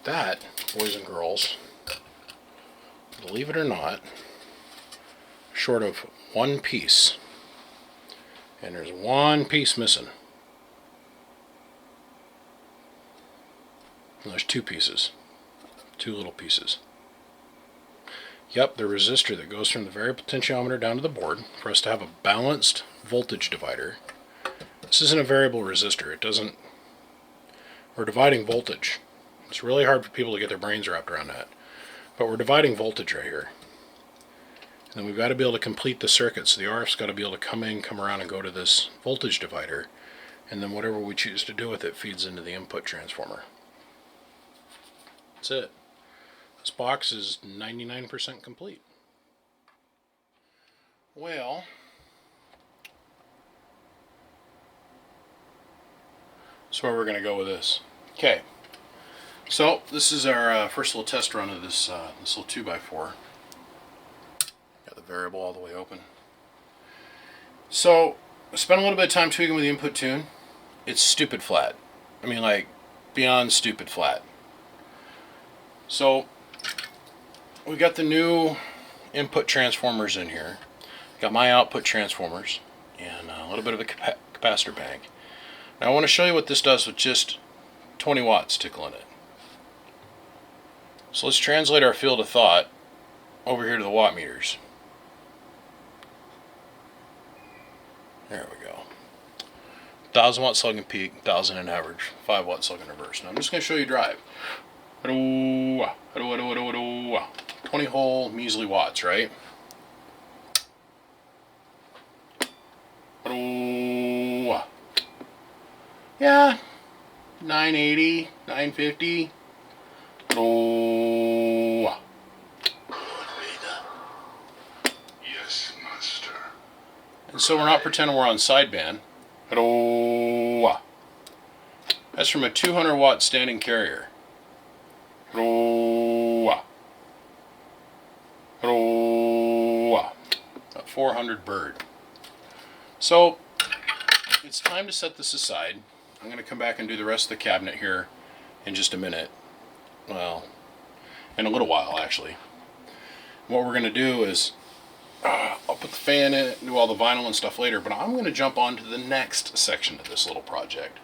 that, boys and girls, believe it or not, short of one piece, and there's one piece missing. And there's two pieces, two little pieces. Yep, the resistor that goes from the variable potentiometer down to the board for us to have a balanced voltage divider. This isn't a variable resistor. It doesn't. We're dividing voltage. It's really hard for people to get their brains wrapped around that. But we're dividing voltage right here. And then we've got to be able to complete the circuit. So the RF's got to be able to come in, come around, and go to this voltage divider. And then whatever we choose to do with it feeds into the input transformer. That's it. This box is 99% complete. Well, that's where we're going to go with this. Okay, so this is our first little test run of this this little 2x4. Got the variable all the way open. So I spent a little bit of time tweaking with the input tune. It's stupid flat. I mean, like, beyond stupid flat. So we got the new input transformers in here. Got my output transformers and a little bit of a capacitor bank. Now I want to show you what this does with just 20 watts tickling it. So let's translate our field of thought over here to the watt meters. There we go. 1000 watt slug and peak, 1000 in average, 5 watt slug and reverse. Now I'm just going to show you drive. 20 whole measly watts, right? Yeah, 980, 950. Oh. Yes, master. And so we're not pretending we're on sideband. Oh. That's from a 200 watt standing carrier. Oh. Oh. A 400 bird. So it's time to set this aside. I'm going to come back and do the rest of the cabinet here in just a minute. Well, in a little while actually. What we're going to do is I'll put the fan in it and do all the vinyl and stuff later, but I'm going to jump on to the next section of this little project,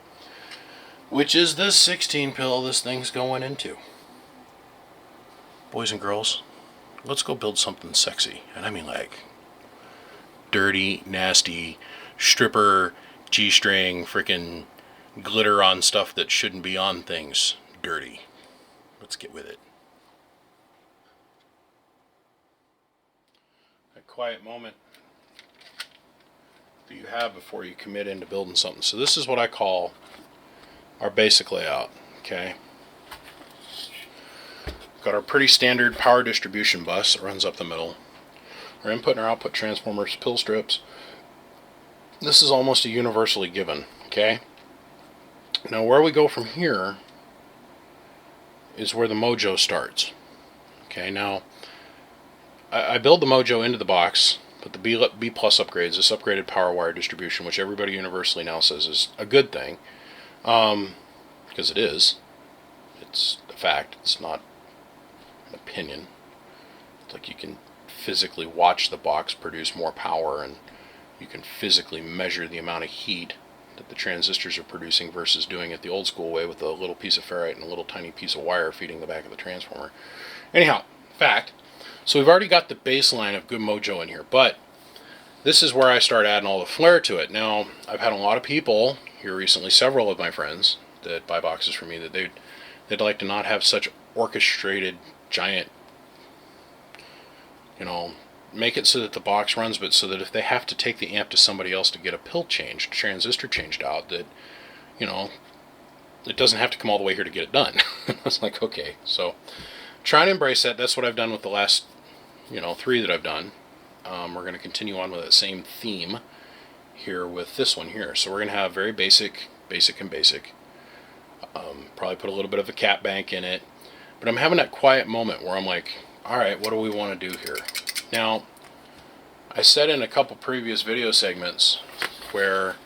which is the 16 pill this thing's going into. Boys and girls, let's go build something sexy. And I mean like dirty, nasty, stripper, G-string, freaking glitter on stuff that shouldn't be on things. Dirty. Let's get with it. A quiet moment that you have before you commit into building something. So this is what I call our basic layout. Okay. Got our pretty standard power distribution bus that runs up the middle. Our input and our output transformers, pill strips. This is almost a universally given. Okay. Now where we go from here is where the Mojo starts. Okay, now I build the Mojo into the box, but the B plus upgrades, this upgraded power wire distribution, which everybody universally now says is a good thing, because it is. It's a fact. It's not an opinion. It's like you can physically watch the box produce more power, and you can physically measure the amount of heat that the transistors are producing versus doing it the old school way with a little piece of ferrite and a little tiny piece of wire feeding the back of the transformer. Anyhow, fact. So we've already got the baseline of good Mojo in here, but this is where I start adding all the flair to it. Now, I've had a lot of people here recently, several of my friends that buy boxes from me, that they'd like to not have such orchestrated giant, make it so that the box runs, but so that if they have to take the amp to somebody else to get a pill changed, transistor changed out, that, it doesn't have to come all the way here to get it done. I was like, okay, so trying to embrace that. That's what I've done with the last, 3 that I've done. We're going to continue on with that same theme here with this one here. So we're going to have very basic. Probably put a little bit of a cap bank in it. But I'm having that quiet moment where I'm like, all right, what do we want to do here? Now, I said in a couple previous video segments where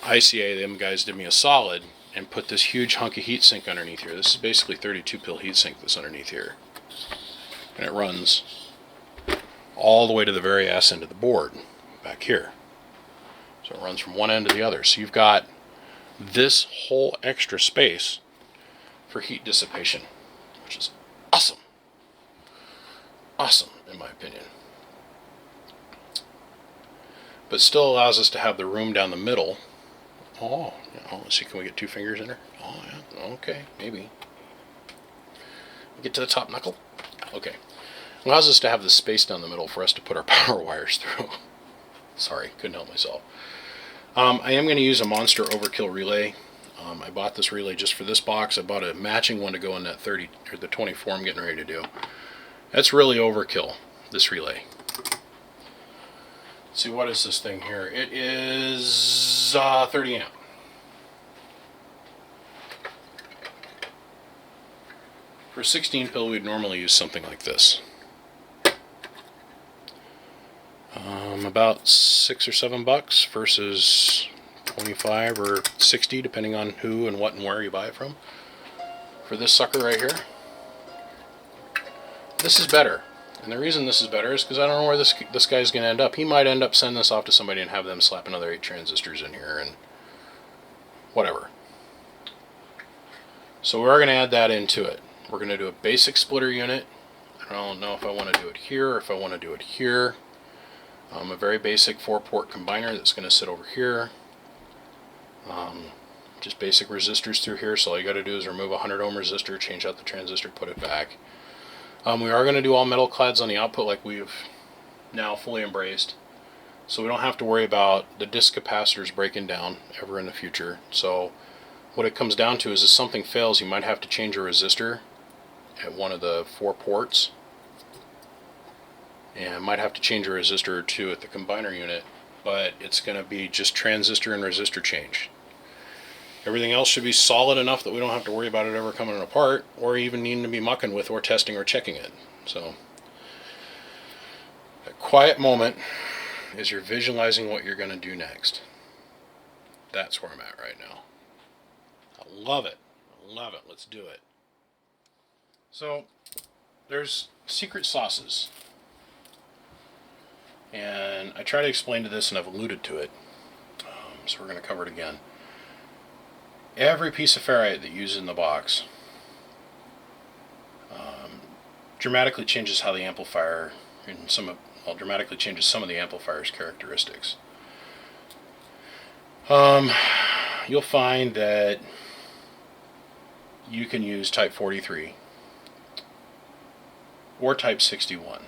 ICA, them guys did me a solid and put this huge hunk of heatsink underneath here. This is basically 32 pill heatsink that's underneath here. And it runs all the way to the very ass end of the board back here. So it runs from one end to the other. So you've got this whole extra space for heat dissipation, which is awesome. Awesome, in my opinion. But still allows us to have the room down the middle. Oh, let's see, can we get 2 fingers in there? Oh, yeah, okay, maybe. Get to the top knuckle? Okay. Allows us to have the space down the middle for us to put our power wires through. Sorry, couldn't help myself. I am going to use a monster overkill relay. I bought this relay just for this box. I bought a matching one to go in that 30 or the 24 I'm getting ready to do. That's really overkill, this relay. Let's see, what is this thing here? It is 30 amp. For 16 pill, we'd normally use something like this. About $6 or $7 versus 25 or 60, depending on who and what and where you buy it from. For this sucker right here, this is better. And the reason this is better is because I don't know where this guy's going to end up. He might end up sending this off to somebody and have them slap another 8 transistors in here and whatever. So we are going to add that into it. We're going to do a basic splitter unit. I don't know if I want to do it here or if I want to do it here. A very basic 4-port combiner that's going to sit over here. Just basic resistors through here, so all you got to do is remove a 100 ohm resistor, change out the transistor, put it back. We are going to do all metal clads on the output like we've now fully embraced, so we don't have to worry about the disc capacitors breaking down ever in the future. So what it comes down to is if something fails, you might have to change a resistor at one of the 4 ports, and might have to change a resistor or 2 at the combiner unit, but it's going to be just transistor and resistor change. Everything else should be solid enough that we don't have to worry about it ever coming apart, or even needing to be mucking with or testing or checking it. So a quiet moment is you're visualizing what you're going to do next. That's where I'm at right now. I love it. I love it. Let's do it. So there's secret sauces. And I try to explain to this, and I've alluded to it. So we're going to cover it again. Every piece of ferrite that you use in the box dramatically changes how the amplifier, and dramatically changes some of the amplifier's characteristics. You'll find that you can use type 43 or type 61,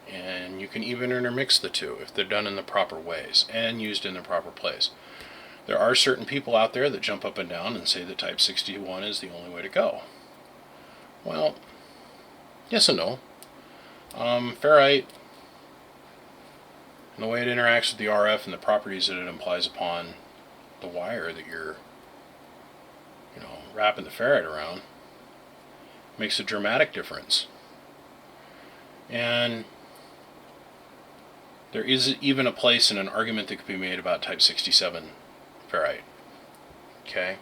and you can even intermix the two if they're done in the proper ways and used in the proper place. There are certain people out there that jump up and down and say that type 61 is the only way to go. Well, yes and no. Ferrite, and the way it interacts with the RF and the properties that it implies upon the wire that you're wrapping the ferrite around, makes a dramatic difference. And there is even a place in an argument that could be made about type 67 ferrite. Okay?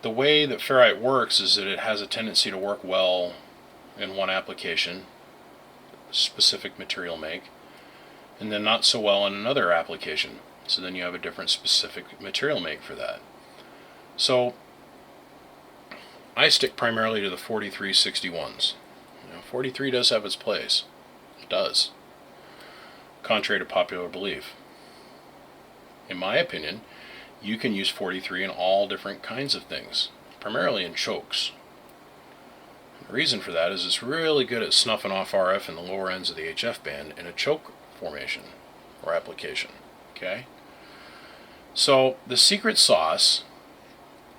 The way that ferrite works is that it has a tendency to work well in one application, specific material make, and then not so well in another application. So then you have a different specific material make for that. So I stick primarily to the 4361s. 43 does have its place. It does. Contrary to popular belief. In my opinion, you can use 43 in all different kinds of things, primarily in chokes. The reason for that is it's really good at snuffing off RF in the lower ends of the HF band in a choke formation or application. Okay? So the secret sauce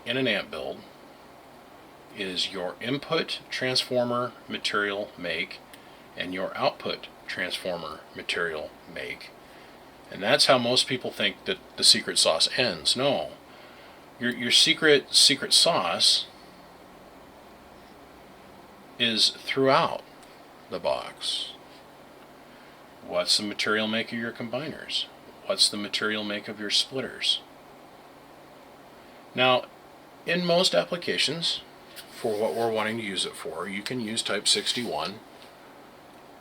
in an amp build is your input transformer material make and your output transformer material make. And that's how most people think that the secret sauce ends. No. Your secret sauce is throughout the box. What's the material make of your combiners? What's the material make of your splitters? Now, in most applications, for what we're wanting to use it for, you can use type 61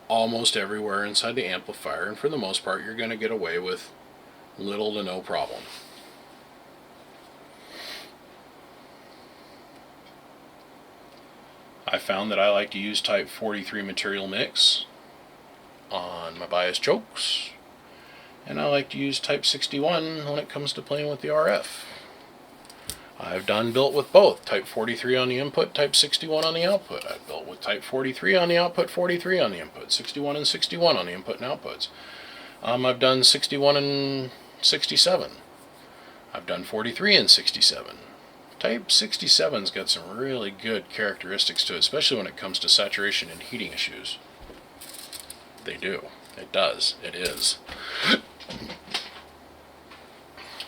almost everywhere inside the amplifier, and for the most part you're going to get away with little to no problem. I found that I like to use type 43 material mix on my bias chokes, and I like to use type 61 when it comes to playing with the RF. I've done built with both, type 43 on the input, type 61 on the output. I've built with type 43 on the output, 43 on the input, 61 and 61 on the input and outputs. I've done 61 and 67. I've done 43 and 67. Type 67's got some really good characteristics to it, especially when it comes to saturation and heating issues. They do. It does. It is.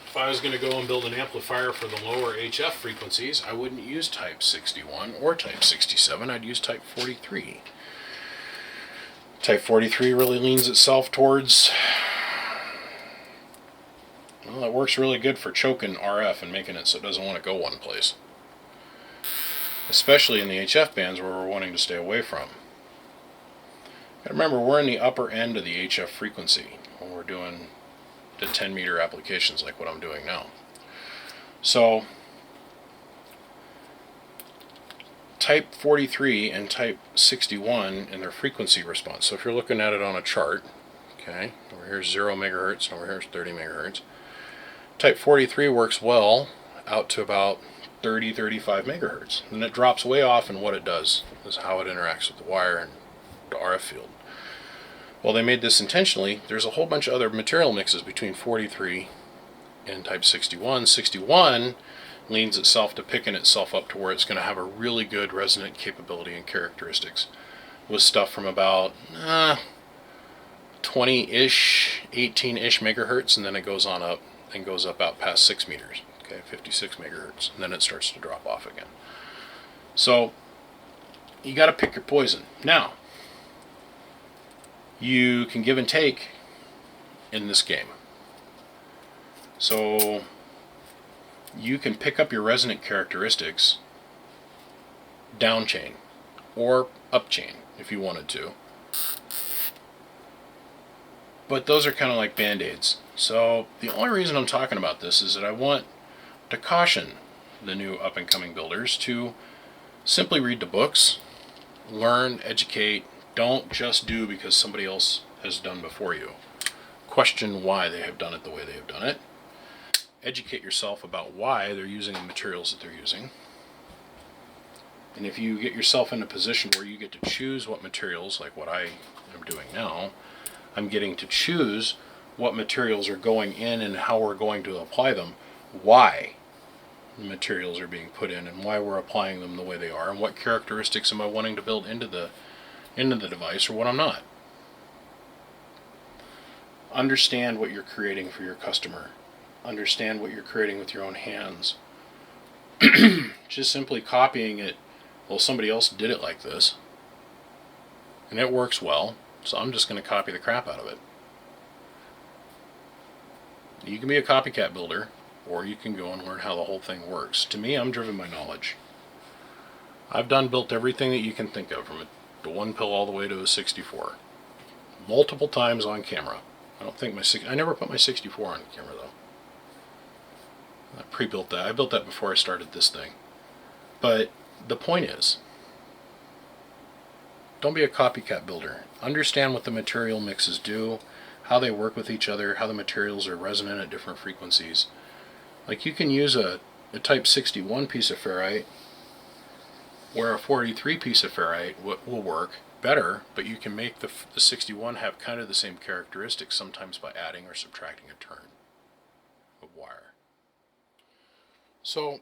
If I was going to go and build an amplifier for the lower HF frequencies, I wouldn't use type 61 or type 67. I'd use type 43. Type 43 really leans itself towards, well, it works really good for choking RF and making it so it doesn't want to go one place. Especially in the HF bands where we're wanting to stay away from. And remember, we're in the upper end of the HF frequency when we're doing the 10 meter applications like what I'm doing now. So type 43 and type 61 in their frequency response. So if you're looking at it on a chart, okay, over here's 0 megahertz and over here's 30 megahertz. Type 43 works well out to about 30-35 megahertz. And it drops way off in what it does, is how it interacts with the wire and the RF field. Well, they made this intentionally. There's a whole bunch of other material mixes between 43 in type 61. 61 leans itself to picking itself up to where it's going to have a really good resonant capability and characteristics with stuff from about 20-ish, 18-ish megahertz, and then it goes on up and goes up out past 6 meters, okay, 56 megahertz, and then it starts to drop off again. So you got to pick your poison. Now, you can give and take in this game. So you can pick up your resonant characteristics down chain or up chain if you wanted to. But those are kind of like band-aids. So the only reason I'm talking about this is that I want to caution the new up-and-coming builders to simply read the books, learn, educate. Don't just do because somebody else has done before you. Question why they have done it the way they have done it. Educate yourself about why they're using the materials that they're using. And if you get yourself in a position where you get to choose what materials, like what I am doing now, I'm getting to choose what materials are going in and how we're going to apply them, why the materials are being put in and why we're applying them the way they are, and what characteristics am I wanting to build into the device or what I'm not. Understand what you're creating for your customer. Understand what you're creating with your own hands. Just simply copying it, well, somebody else did it like this, and it works well, so I'm just going to copy the crap out of it. You can be a copycat builder, or you can go and learn how the whole thing works. To me, I'm driven by knowledge. I've built everything that you can think of, from the 1 pill all the way to a 64. Multiple times on camera. I never put my 64 on camera though. I pre-built that. I built that before I started this thing. But the point is, don't be a copycat builder. Understand what the material mixes do, how they work with each other, how the materials are resonant at different frequencies. Like, you can use a type 61 piece of ferrite where a 483 piece of ferrite will work better, but you can make the 61 have kind of the same characteristics sometimes by adding or subtracting a turn of wire. So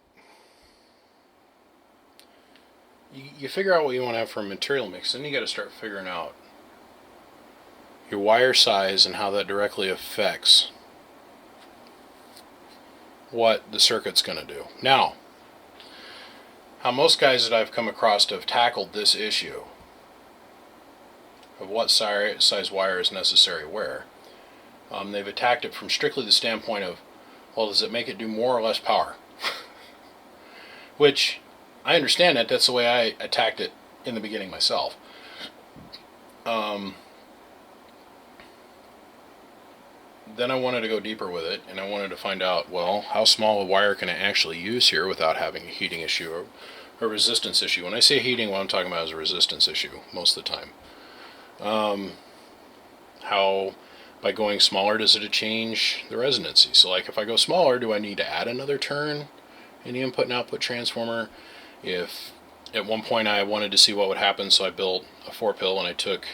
you figure out what you want to have for a material mix, then you got to start figuring out your wire size and how that directly affects what the circuit's going to do. Now, how most guys that I've come across have tackled this issue of what size wire is necessary where, they've attacked it from strictly the standpoint of, well, does it make it do more or less power? Which, I understand that. That's the way I attacked it in the beginning myself. Then I wanted to go deeper with it, and I wanted to find out, well, how small a wire can I actually use here without having a heating issue or a resistance issue. When I say heating, what I'm talking about is a resistance issue most of the time. How, by going smaller, does it change the resonancy? So, like, if I go smaller, do I need to add another turn in the input and output transformer? If at one point I wanted to see what would happen, so I built a 4-pill and I took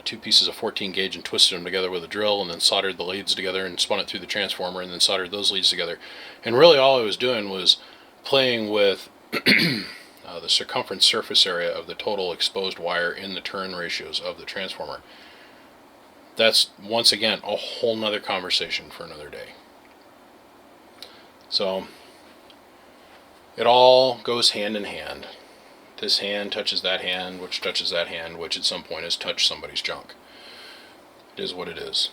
2 pieces of 14 gauge and twisted them together with a drill, and then soldered the leads together and spun it through the transformer, and then soldered those leads together. And really all I was doing was playing with the circumference surface area of the total exposed wire in the turn ratios of the transformer. That's, once again, a whole nother conversation for another day. So it all goes hand in hand. This hand touches that hand, which touches that hand, which at some point has touched somebody's junk. It is what it is.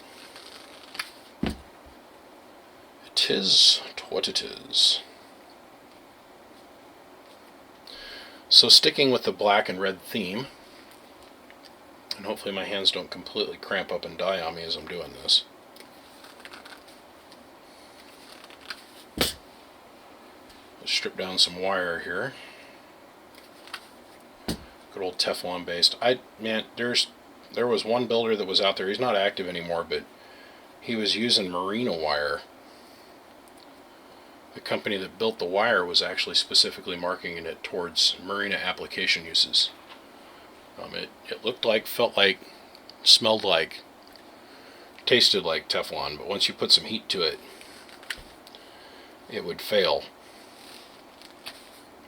It is what it is. So, sticking with the black and red theme, and hopefully my hands don't completely cramp up and die on me as I'm doing this. Let's strip down some wire here. Good old Teflon based. There was one builder that was out there. He's not active anymore, but he was using merino wire. The company that built the wire was actually specifically marketing it towards marina application uses. It looked like, felt like, smelled like, tasted like Teflon, but once you put some heat to it, it would fail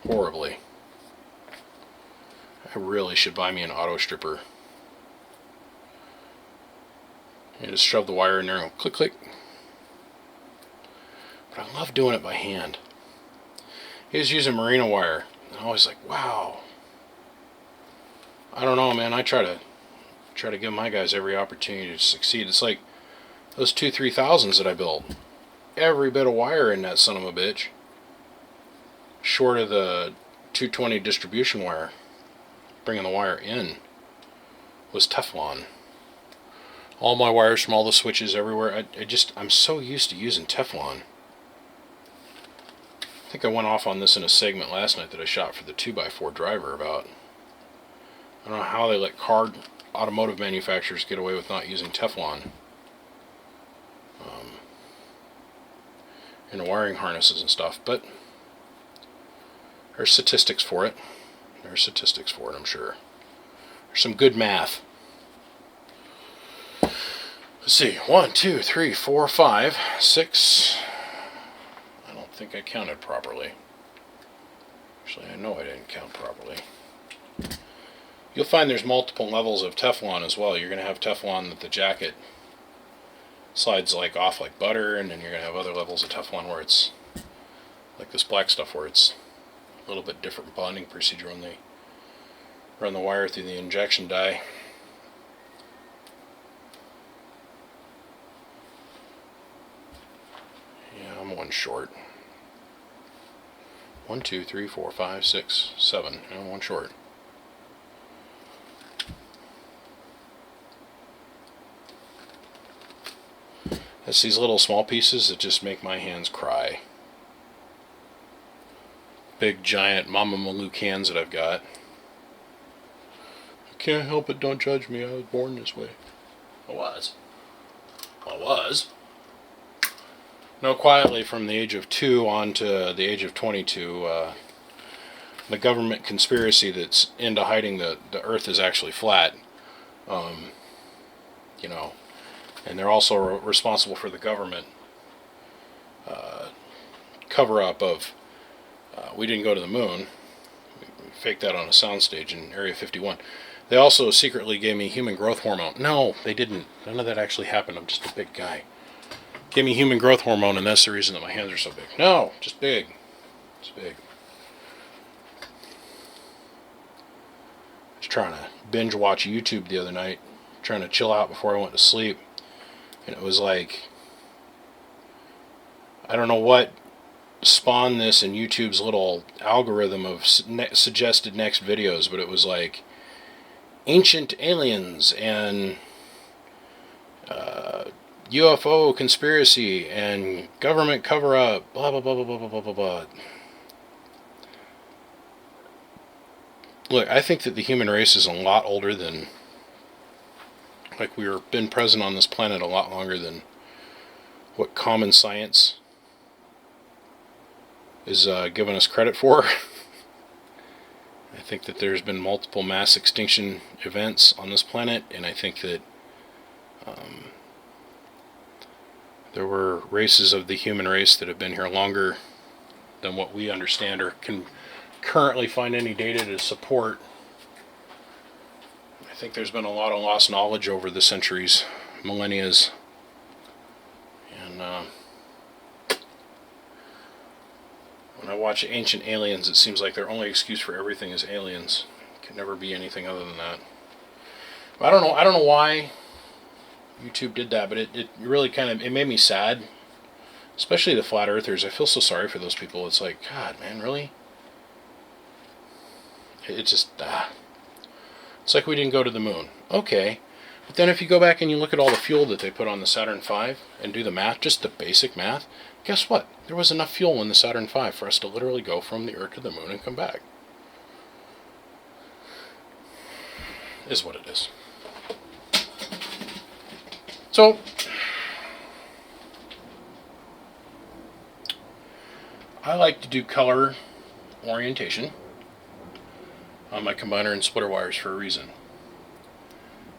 horribly. I really should buy me an auto stripper. You just shove the wire in there and go click, click. But I love doing it by hand. He was using merino wire. And I was like, wow. I don't know, man. I try to give my guys every opportunity to succeed. It's like those 3000s that I built. Every bit of wire in that son of a bitch, short of the 220 distribution wire, bringing the wire in, was Teflon. All my wires from all the switches everywhere, I'm so used to using Teflon. I think I went off on this in a segment last night that I shot for the 2x4 driver about, I don't know how they let automotive manufacturers get away with not using Teflon in the wiring harnesses and stuff, but there's statistics for it. I'm sure. There's some good math. Let's see, 1, 2, 3, 4, 5, 6. I don't think I counted properly. Actually, I know I didn't count properly. You'll find there's multiple levels of Teflon as well. You're going to have Teflon that the jacket slides like off like butter, and then you're going to have other levels of Teflon where it's like this black stuff where it's a little bit different bonding procedure when they run the wire through the injection die. Yeah, I'm one short. 1, 2, 3, 4, 5, 6, 7. I'm one short. It's these little small pieces that just make my hands cry. Big giant Mama Malou cans that I've got. I can't help it, don't judge me, I was born this way. I was. No, quietly from the age of 2 on to the age of 22, the government conspiracy that's into hiding the earth is actually flat. And they're also responsible for the government cover-up of we didn't go to the moon. We faked that on a soundstage in Area 51. They also secretly gave me human growth hormone. No, they didn't. None of that actually happened. I'm just a big guy. Gave me human growth hormone, and that's the reason that my hands are so big. No, just big. It's big. I was trying to binge watch YouTube the other night, trying to chill out before I went to sleep. And it was like, I don't know what spawned this in YouTube's little algorithm of suggested next videos, but it was like ancient aliens and UFO conspiracy and government cover-up, blah, blah, blah, blah, blah, blah, blah, blah. Look, I think that the human race is a lot older than, like, we've been present on this planet a lot longer than what common science is giving us credit for. I think that there's been multiple mass extinction events on this planet, and I think that there were races of the human race that have been here longer than what we understand or can currently find any data to support. I think there's been a lot of lost knowledge over the centuries, millennias, and when I watch Ancient Aliens, it seems like their only excuse for everything is aliens. It can never be anything other than that. But I don't know why YouTube did that, but it really it made me sad, especially the flat earthers. I feel so sorry for those people. It's like, God, man, really? It's just, it's like we didn't go to the moon. Okay, but then if you go back and you look at all the fuel that they put on the Saturn V and do the math, just the basic math, guess what? There was enough fuel in the Saturn V for us to literally go from the Earth to the moon and come back. Is what it is. So, I like to do color orientation on my combiner and splitter wires for a reason.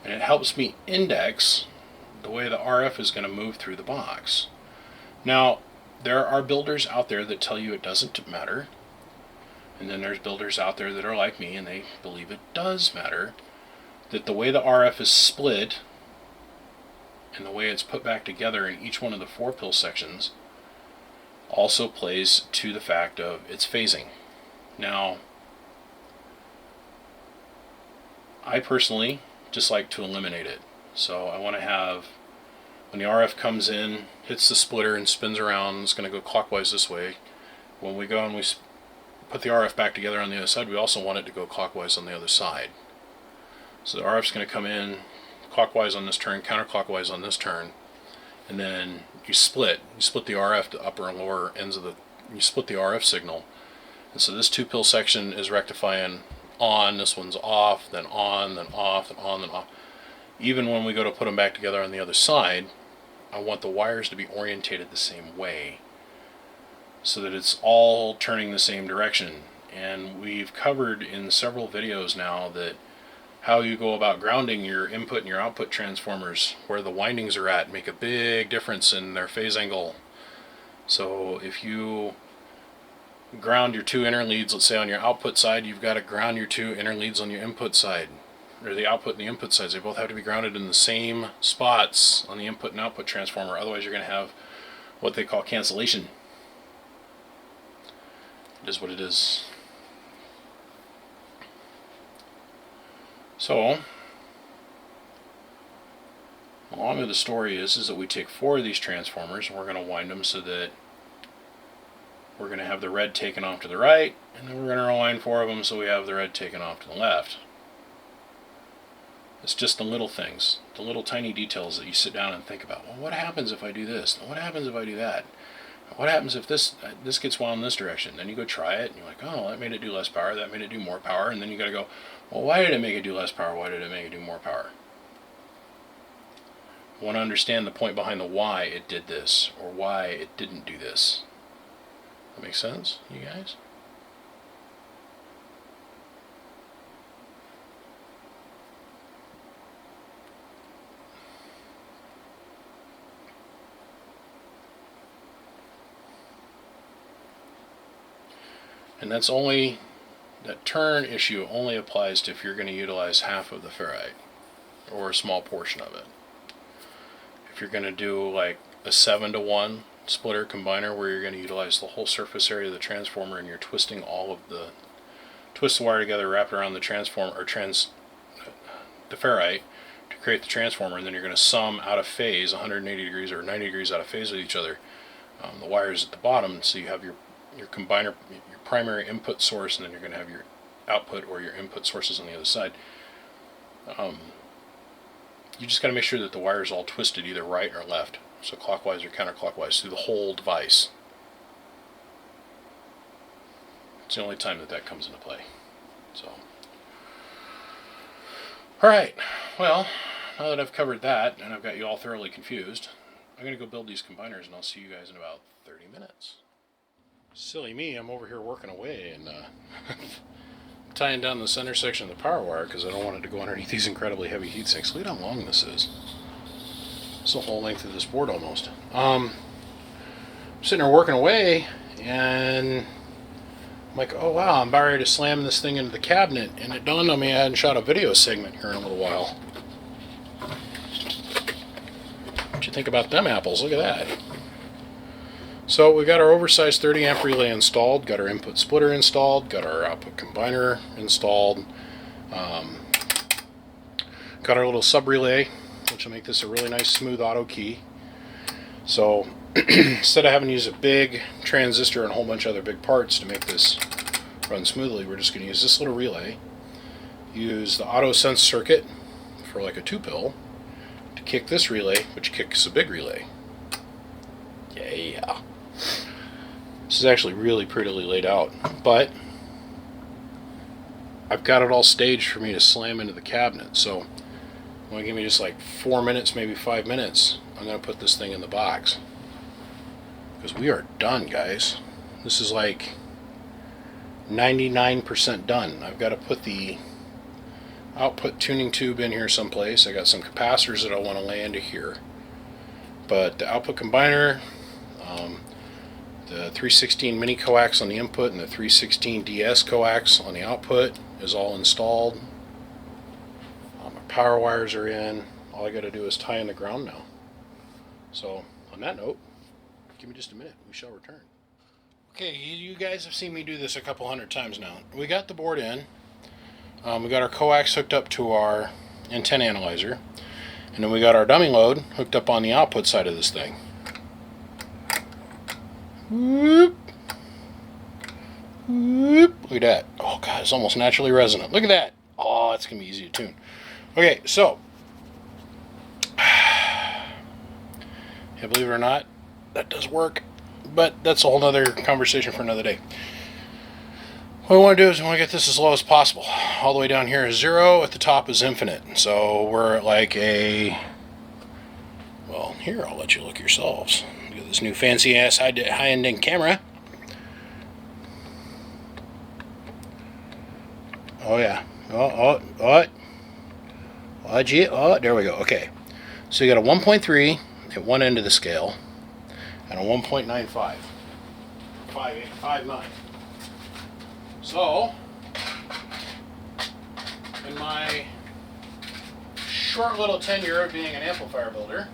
And it helps me index the way the RF is going to move through the box. Now, there are builders out there that tell you it doesn't matter. And then there's builders out there that are like me and they believe it does matter. That the way the RF is split and the way it's put back together in each one of the 4-pill sections also plays to the fact of its phasing. Now, I personally just like to eliminate it. So I want to have, when the RF comes in, hits the splitter and spins around, it's going to go clockwise this way. When we go and we put the RF back together on the other side, we also want it to go clockwise on the other side. So the RF's going to come in clockwise on this turn, counterclockwise on this turn, and then you split the RF, the upper and lower ends of you split the RF signal. And so this 2-pill section is rectifying on, this one's off, then on, then off, then on, then off. Even when we go to put them back together on the other side, I want the wires to be orientated the same way so that it's all turning the same direction. And we've covered in several videos now that how you go about grounding your input and your output transformers, where the windings are at, make a big difference in their phase angle. So if you ground your 2 inner leads, let's say on your output side, you've got to ground your 2 inner leads on your input side, or the output and the input sides. They both have to be grounded in the same spots on the input and output transformer. Otherwise you're going to have what they call cancellation. It is what it is. So, along with the story is that we take 4 of these transformers and we're going to wind them so that we're going to have the red taken off to the right, and then we're going to rewind 4 of them so we have the red taken off to the left. It's just the little things, the little tiny details that you sit down and think about. Well, what happens if I do this? What happens if I do that? What happens if this gets wound in this direction? Then you go try it, and you're like, oh, that made it do less power, that made it do more power, and then you got to go, well, why did it make it do less power? Why did it make it do more power? I want to understand the point behind the why it did this, or why it didn't do this. That makes sense, you guys? And that's only, that turn issue only applies to if you're going to utilize half of the ferrite, or a small portion of it. If you're going to do like a 7-to-1 splitter combiner where you're going to utilize the whole surface area of the transformer and you're twisting all of the, twist the wire together, wrap it around the transformer, or the ferrite to create the transformer, and then you're going to sum out of phase 180 degrees or 90 degrees out of phase with each other. The wires at the bottom, so you have your combiner, your primary input source, and then you're going to have your output or your input sources on the other side. You just got to make sure that the wire is all twisted either right or left, so clockwise or counterclockwise through the whole device. It's the only time that that comes into play. So, alright, well, now that I've covered that and I've got you all thoroughly confused, I'm going to go build these combiners and I'll see you guys in about 30 minutes. Silly me, I'm over here working away and tying down the center section of the power wire because I don't want it to go underneath these incredibly heavy heat sinks. Look at how long this is. It's the whole length of this board almost. I'm sitting there working away and I'm like, oh wow, I'm about ready to slam this thing into the cabinet, and it dawned on me I hadn't shot a video segment here in a little while. What you think about them apples? Look at that. So we got our oversized 30 amp relay installed, got our input splitter installed, got our output combiner installed, got our little sub relay, which will make this a really nice smooth auto key. So instead of having to use a big transistor and a whole bunch of other big parts to make this run smoothly, we're just going to use this little relay, use the auto sense circuit for like a 2-pill to kick this relay, which kicks a big relay. Yeah. This is actually really prettily laid out, but I've got it all staged for me to slam into the cabinet. So want to give me just like 4 minutes, maybe 5 minutes, I'm going to put this thing in the box. Because we are done, guys. This is like 99% done. I've got to put the output tuning tube in here someplace. I got some capacitors that I want to lay into here. But the output combiner, The 316 mini coax on the input and the 316 DS coax on the output is all installed. My power wires are in. All I got to do is tie in the ground now. So on that note, give me just a minute. We shall return. Okay, you guys have seen me do this a couple hundred times now. We got the board in. We got our coax hooked up to our antenna analyzer. And then we got our dummy load hooked up on the output side of this thing. Whoop. Whoop. Look at that. Oh god, it's almost naturally resonant. Look at that. Oh, it's going to be easy to tune. Okay, so. Yeah, believe it or not, that does work. But that's a whole other conversation for another day. What we want to do is we want to get this as low as possible. All the way down here is 0. At the top is infinite. So we're at like a... Well, here, I'll let you look yourselves. Look at this new fancy-ass high-end camera. Oh, yeah. Oh, gee. Oh, there we go. Okay. So you got a 1.3 at one end of the scale and a 1.95. 5.9. So, in my short little tenure of being an amplifier builder,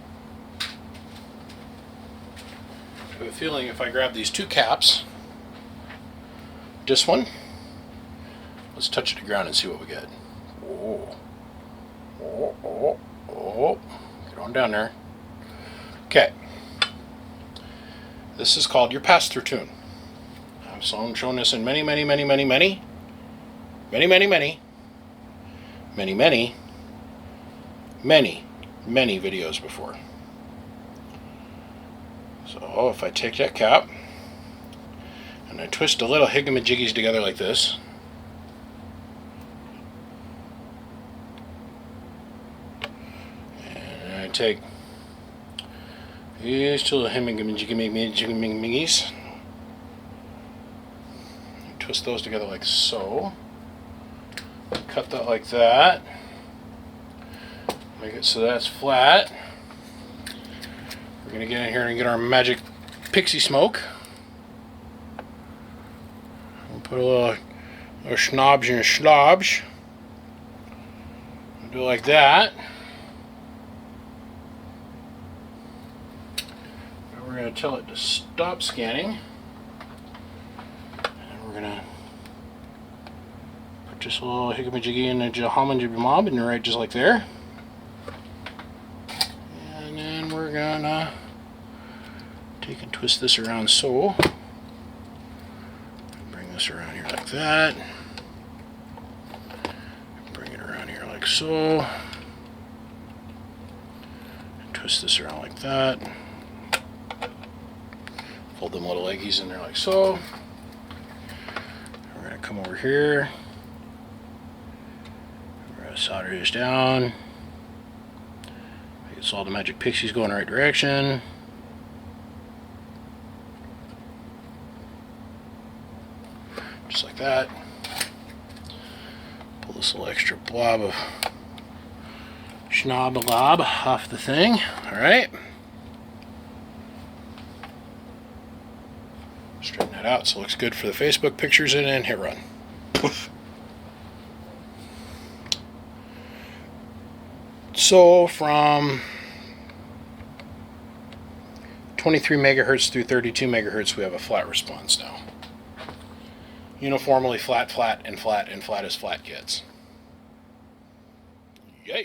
I have a feeling if I grab these two caps, this one, let's touch it to ground and see what we get. Oh, get on down there. Okay. This is called your pass-through tune. I've shown this in many videos before. So if I take that cap and I twist the little higgamajiggies together like this, and I take these two little higgamajiggies, twist those together like so. Cut that like that. Make it so that's flat. We're going to get in here and get our magic pixie smoke. We'll put a little schnobs and slobs. We'll do it like that. And we're going to tell it to stop scanning. We're gonna put just a little higgamajiggy and a jahamajibimob in right just like there. And then we're gonna take and twist this around so. Bring this around here like that. Bring it around here like so. And twist this around like that. Fold them little leggies in there like so. We're going to come over here. We're going to solder this down. Make it so all the magic pixies go in the right direction. Just like that. Pull this little extra blob of schnob-a-lob off the thing. Alright. Straighten that out so it looks good for the Facebook pictures, and then hit run. So from 23 megahertz through 32 megahertz we have a flat response now. Uniformly flat, flat, and flat, and flat as flat gets. Yeah.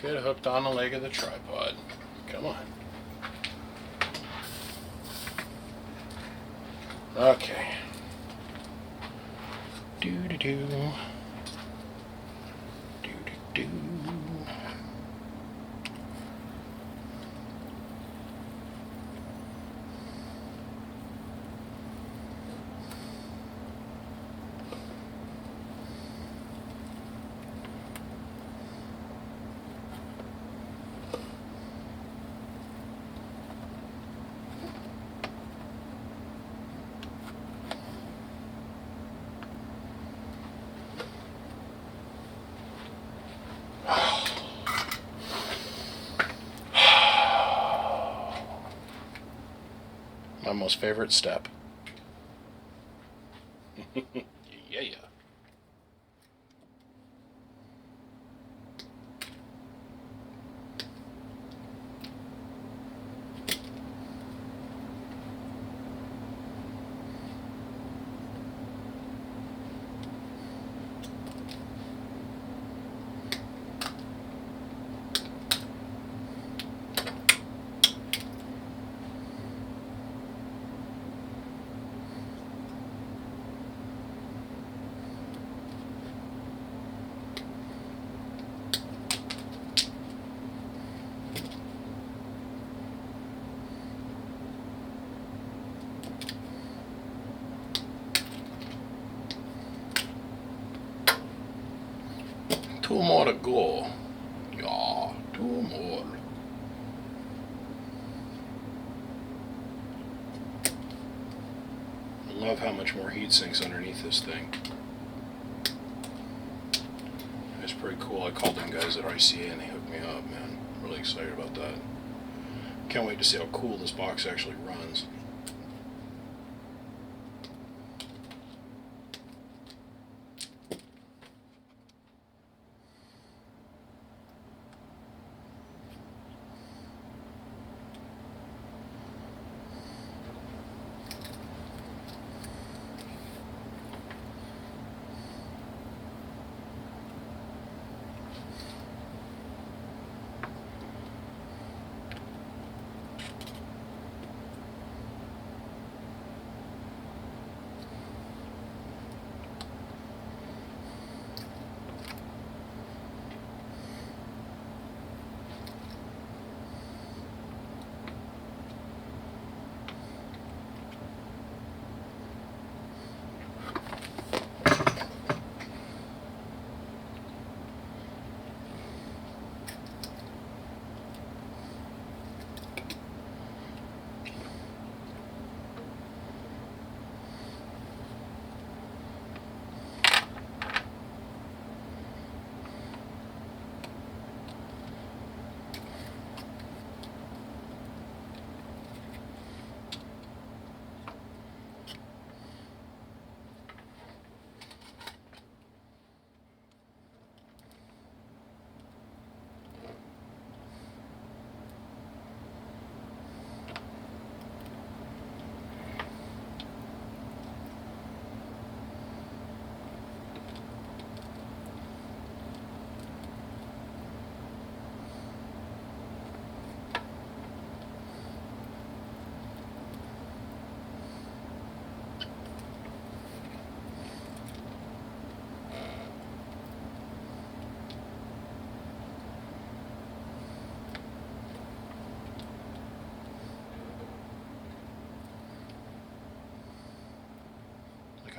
Get hooked on the leg of the tripod. Come on. Okay. Do-do-do. Do-do-do. My most favorite step. Yeah. Two more to go. Yeah, two more. I love how much more heat sinks underneath this thing. It's pretty cool. I called them guys at ICA and they hooked me up, man. Really excited about that. Can't wait to see how cool this box actually runs.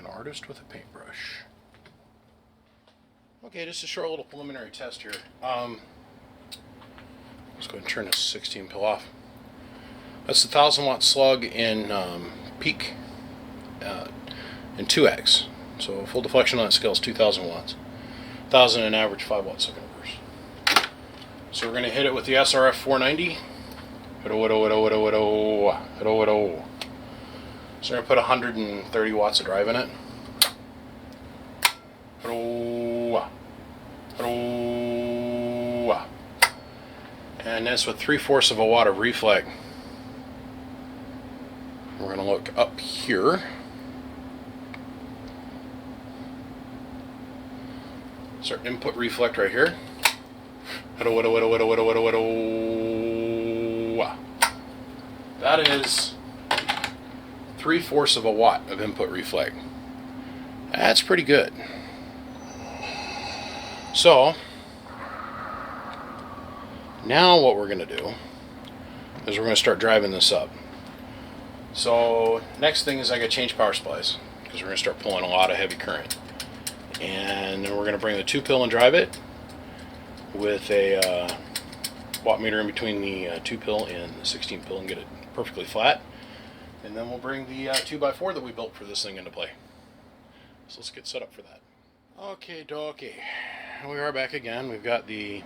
Artist with a paintbrush. Okay, just a short little preliminary test here. Let's go ahead and turn this 16 pill off. That's the 1000 watt slug in peak in 2x. So full deflection on that scale is 2000 watts. 1000 in average 5 watt second reverse. So we're going to hit it with the SRF 490. So we're going to put 130 watts of drive in it. And that's with 3/4 of a watt of reflect. We're going to look up here. Start input reflect right here. That is 3/4 of a watt of input reflect. That's pretty good. So now what we're going to do is we're going to start driving this up. So next thing is I got to change power supplies because we're going to start pulling a lot of heavy current. And then we're going to bring the 2-pill and drive it with a watt meter in between the 2-pill and the 16-pill and get it perfectly flat. And then we'll bring the 2x4 that we built for this thing into play. So let's get set up for that. Okay, dokie. We are back again. We've got the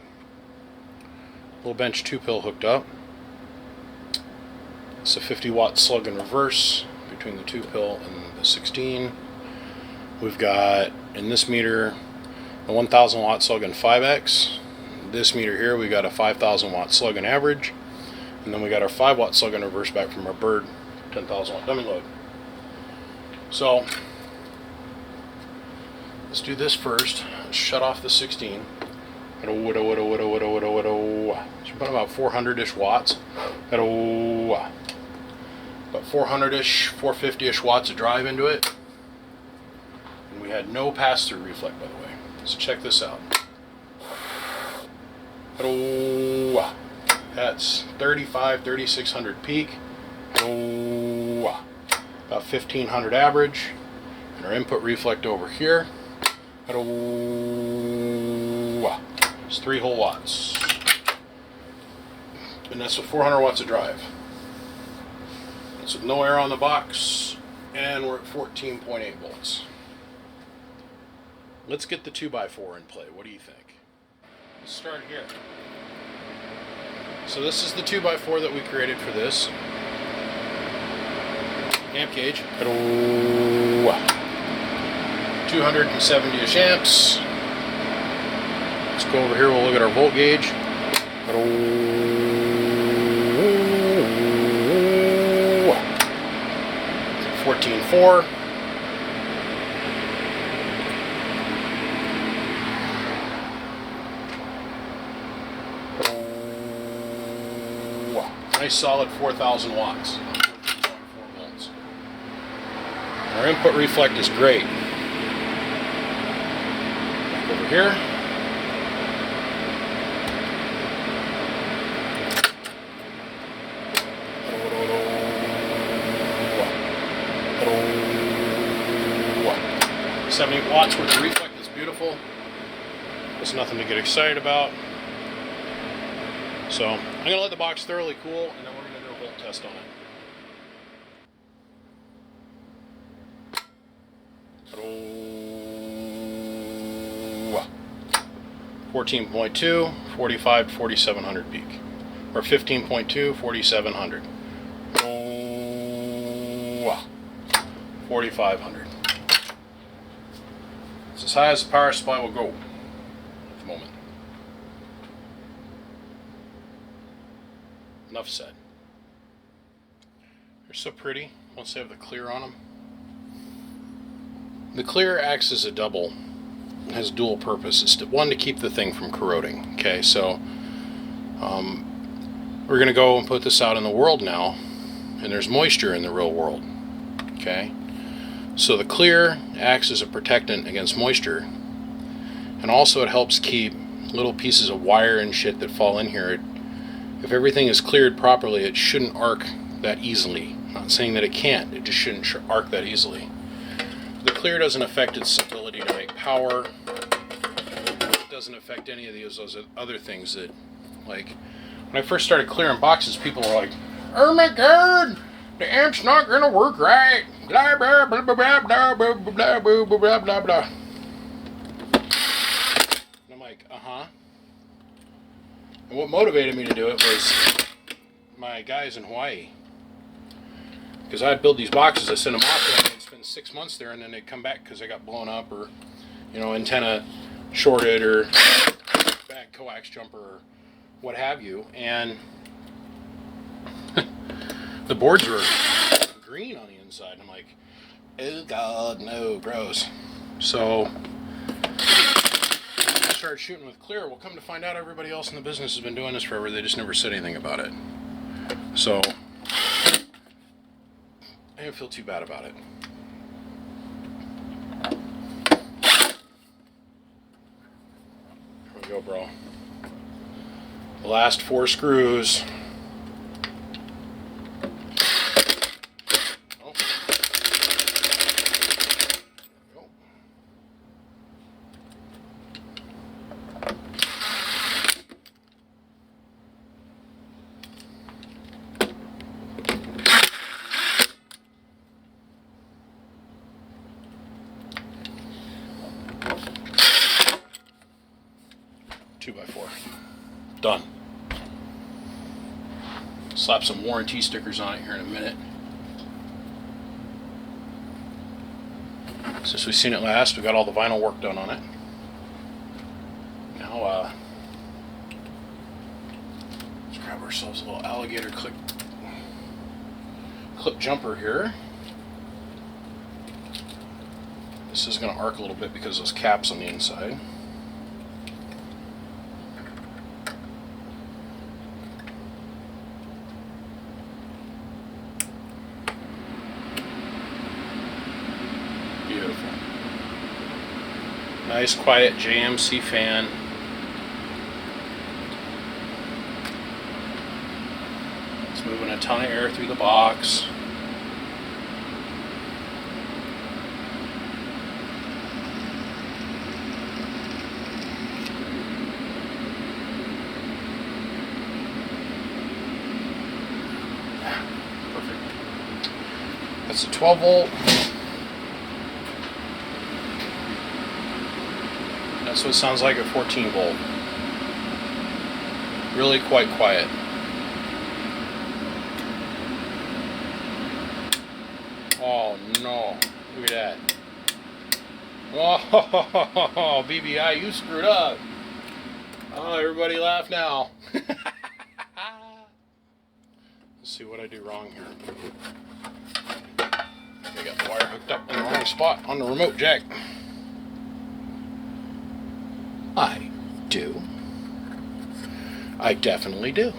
little bench 2-pill hooked up. It's a 50-watt slug in reverse between the 2-pill and the 16. We've got, in this meter, a 1,000-watt slug in 5X. This meter here, we got a 5,000-watt slug in average. And then we got our 5-watt slug in reverse back from our Bird 10,000-watt dummy load. So let's do this first. Let's shut off the 16. It's about 400-ish watts. About 400-ish, 450-ish watts of drive into it. And we had no pass-through reflect, by the way. So check this out. That's 3,600 peak. About 1,500 average. And our input reflect over here. It's 3 whole watts. And that's with 400 watts of drive. That's with no air on the box. And we're at 14.8 volts. Let's get the 2x4 in play. What do you think? Let's start here. So this is the 2x4 that we created for this. Amp gauge. 270-ish amps. Let's go over here, we'll look at our volt gauge. 14.4. Nice solid 4,000 watts. 14.4 volts. Our input reflect is great. Back over here. Watts worth of reflect is beautiful. There's nothing to get excited about. So I'm going to let the box thoroughly cool and then we're going to do a volt test on it. 14.2, 45 to 4,700 peak. Or 15.2, 4,700. 4,500. It's as high as the power supply will go at the moment. Enough said. They're so pretty once they have the clear on them. The clear acts as a double. It has dual purpose. It's one, to keep the thing from corroding. Okay, so we're going to go and put this out in the world now, and there's moisture in the real world. Okay, so the clear acts as a protectant against moisture, and also it helps keep little pieces of wire and shit that fall in here. If everything is cleared properly, it shouldn't arc that easily. I'm not saying that it can't, it just shouldn't arc that easily. The clear doesn't affect its ability to make power. It doesn't affect any of those other things that, like, when I first started clearing boxes, people were like, "Oh my God, the amp's not gonna work right. Blah blah blah blah blah blah blah blah blah blah blah blah." And I'm like, uh-huh. And what motivated me to do it was my guys in Hawaii. Because I'd build these boxes, I send them off there, and they'd spend 6 months there, and then they'd come back because they got blown up, or, you know, antenna shorted, or bad coax jumper, or what have you. And the boards were green on the inside. And I'm like, oh God, no, gross. So started shooting with clear. Well, come to find out, everybody else in the business has been doing this forever. They just never said anything about it. So I didn't feel too bad about it. Here we go, bro. The last 4 screws. Oh. There we go. 2x4. Done. Slap some warranty stickers on it here in a minute. Since we've seen it last, we got all the vinyl work done on it. Now, let's grab ourselves a little alligator clip jumper here. This is going to arc a little bit because those caps on the inside. Beautiful. Nice quiet JMC fan. It's moving a ton of air through the box. That's a 12 volt. That's what it sounds like at 14 volt. Really quite quiet. Oh no, look at that. Oh, BBi, you screwed up. Oh, everybody laugh now. Let's see what I do wrong here. I got the wire hooked up in the wrong spot on the remote jack. I do. I definitely do.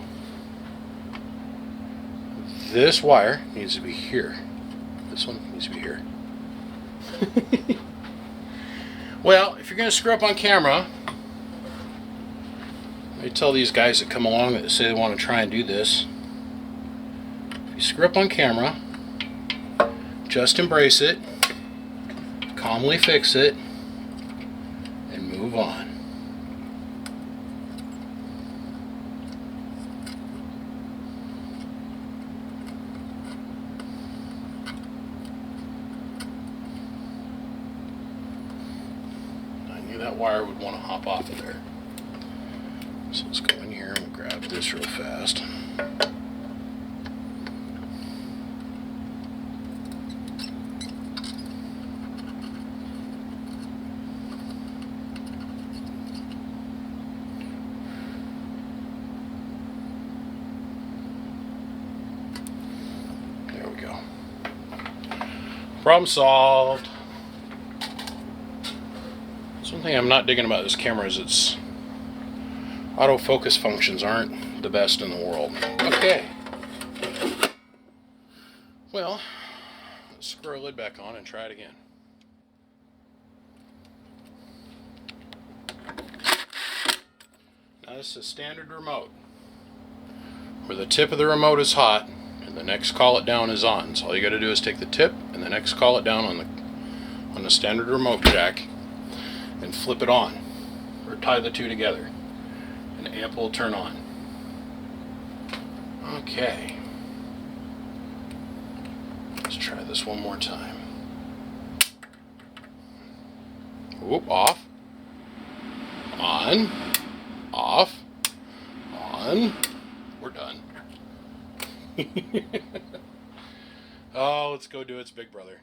This wire needs to be here. This one needs to be here. Well, if you're going to screw up on camera, I tell these guys that come along that say they want to try and do this. If you screw up on camera, just embrace it, calmly fix it, and move on. I knew that wire would want to hop off of there. So let's go in here and grab this real fast. Problem solved. One thing I'm not digging about this camera is its autofocus functions aren't the best in the world. Okay. Well, let's screw our lid back on and try it again. Now this is a standard remote where the tip of the remote is hot and the next call it down is on. So all you got to do is take the tip and the next call it down on the standard remote jack and flip it on, or tie the two together, and the amp will turn on. Okay, let's try this one more time. Whoop, off, on, off, on. We're done. Oh, let's go do its big brother.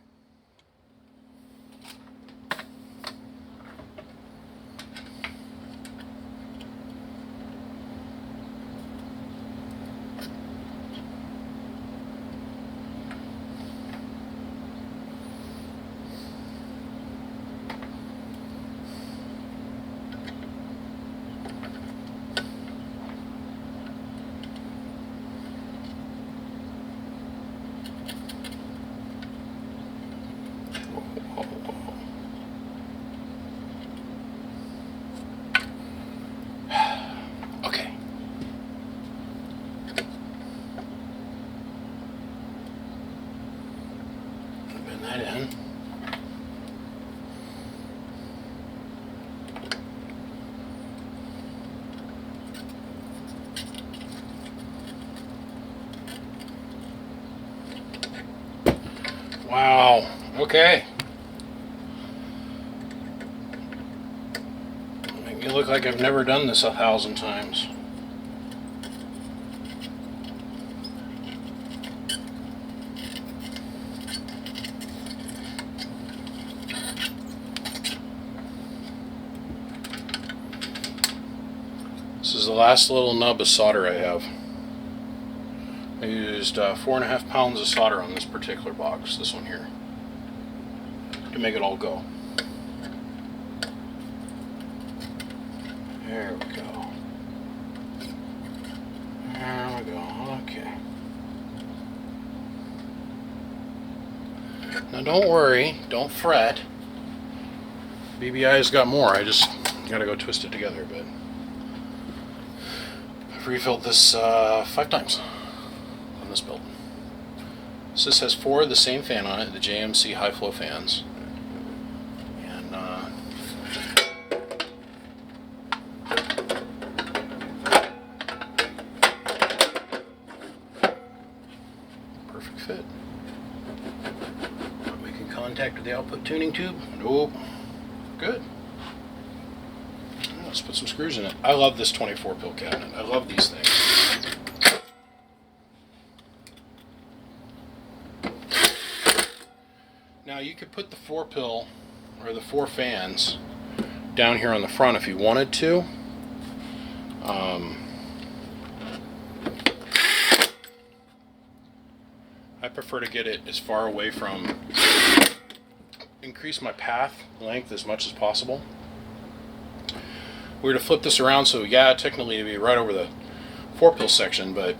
that in. Wow, okay. Make me look like I've never done this 1,000 times. This is the last little nub of solder I have. I used 4.5 pounds of solder on this particular box, this one here, to make it all go. There we go. There we go, okay. Now don't worry, don't fret. BBi's got more, I just gotta go twist it together a bit. I've refilled this 5 times. This build. So this has 4 of the same fan on it, the JMC high flow fans, and perfect fit. Not making contact with the output tuning tube. Nope. Good. Let's put some screws in it. I love this 24 pill cabinet. I love these things. Now you could put the 4 pill or the 4 fans down here on the front if you wanted to. I prefer to get it as far away from, increase my path length as much as possible. We were to flip this around, so yeah, technically it'd be right over the 4 pill section, but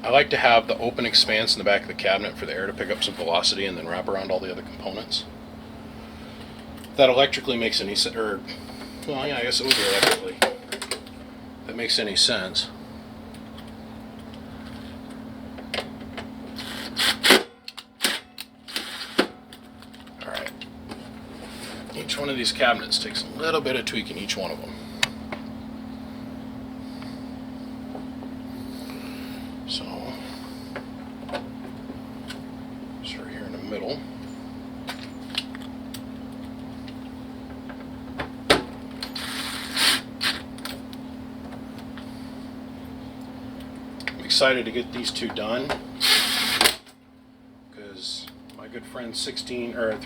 I like to have the open expanse in the back of the cabinet for the air to pick up some velocity and then wrap around all the other components. If that electrically makes any sense, or, well, yeah, I guess it would be electrically. If that makes any sense. Alright. Each one of these cabinets takes a little bit of tweaking, each one of them. Start here in the middle. I'm excited to get these 2 done because my good friend 300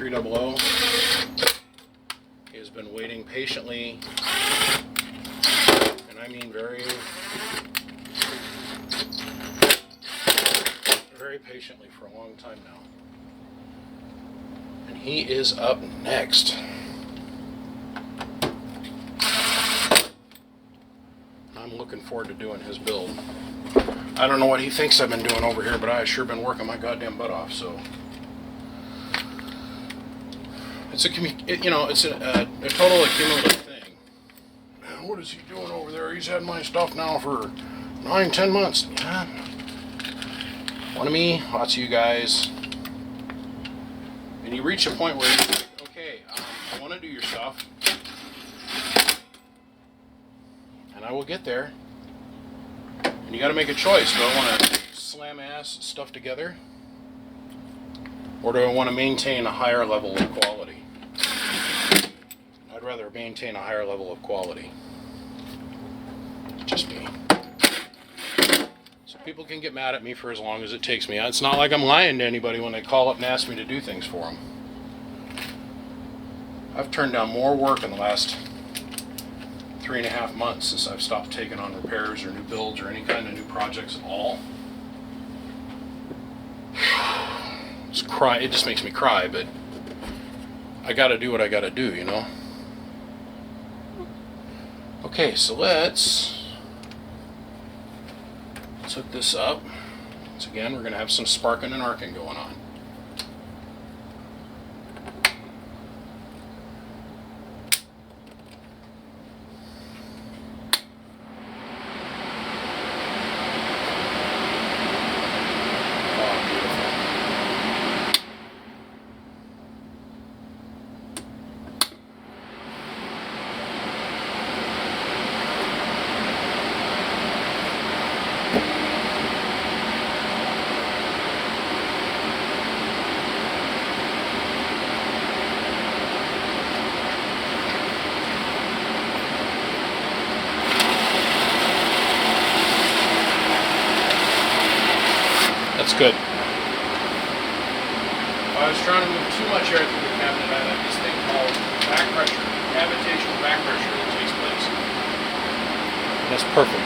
has been waiting patiently, and I mean very patiently for a long time now. And he is up next. I'm looking forward to doing his build. I don't know what he thinks I've been doing over here, but I've sure been working my goddamn butt off, so. It's a total accumulative thing. Man, what is he doing over there? He's had my stuff now for 9-10 months. Yeah. One of me, lots of you guys. And you reach a point where you're like, okay, I want to do your stuff. And I will get there. And you got to make a choice. Do I want to slam ass stuff together? Or do I want to maintain a higher level of quality? I'd rather maintain a higher level of quality. Just me. So people can get mad at me for as long as it takes me. It's not like I'm lying to anybody when they call up and ask me to do things for them. I've turned down more work in the last 3.5 months since I've stopped taking on repairs or new builds or any kind of new projects at all. It just makes me cry, but I gotta do what I gotta do, you know? Okay, so let's hook this up. So again, we're gonna have some sparking and arcing going on. That's good. I was trying to move too much air through the cabinet. I have this thing called back pressure, gravitational back pressure that takes place. That's perfect.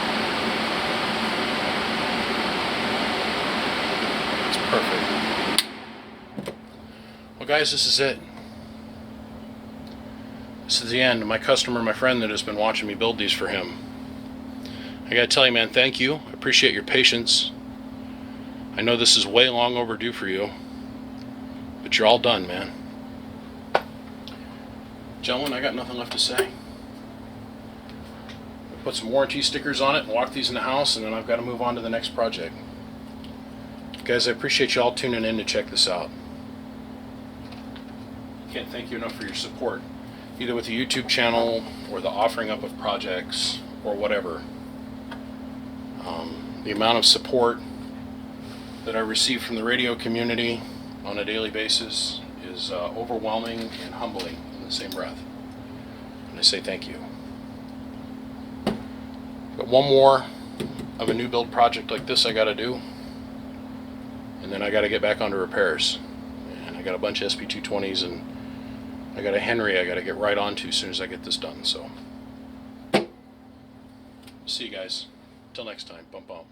That's perfect. Well, guys, this is it. This is the end. My customer, my friend that has been watching me build these for him. I gotta tell you, man, thank you. I appreciate your patience. I know this is way long overdue for you, but you're all done, man. Gentlemen, I got nothing left to say. I'll put some warranty stickers on it and walk these in the house, and then I've got to move on to the next project. Guys, I appreciate you all tuning in to check this out. Can't thank you enough for your support, either with the YouTube channel or the offering up of projects or whatever. The amount of support that I receive from the radio community on a daily basis is overwhelming and humbling in the same breath. And I say thank you. Got one more of a new build project like this I got to do, and then I got to get back onto repairs. And I got a bunch of SP220s, and I got a Henry I got to get right onto as soon as I get this done. So, see you guys. Till next time. Bump bump.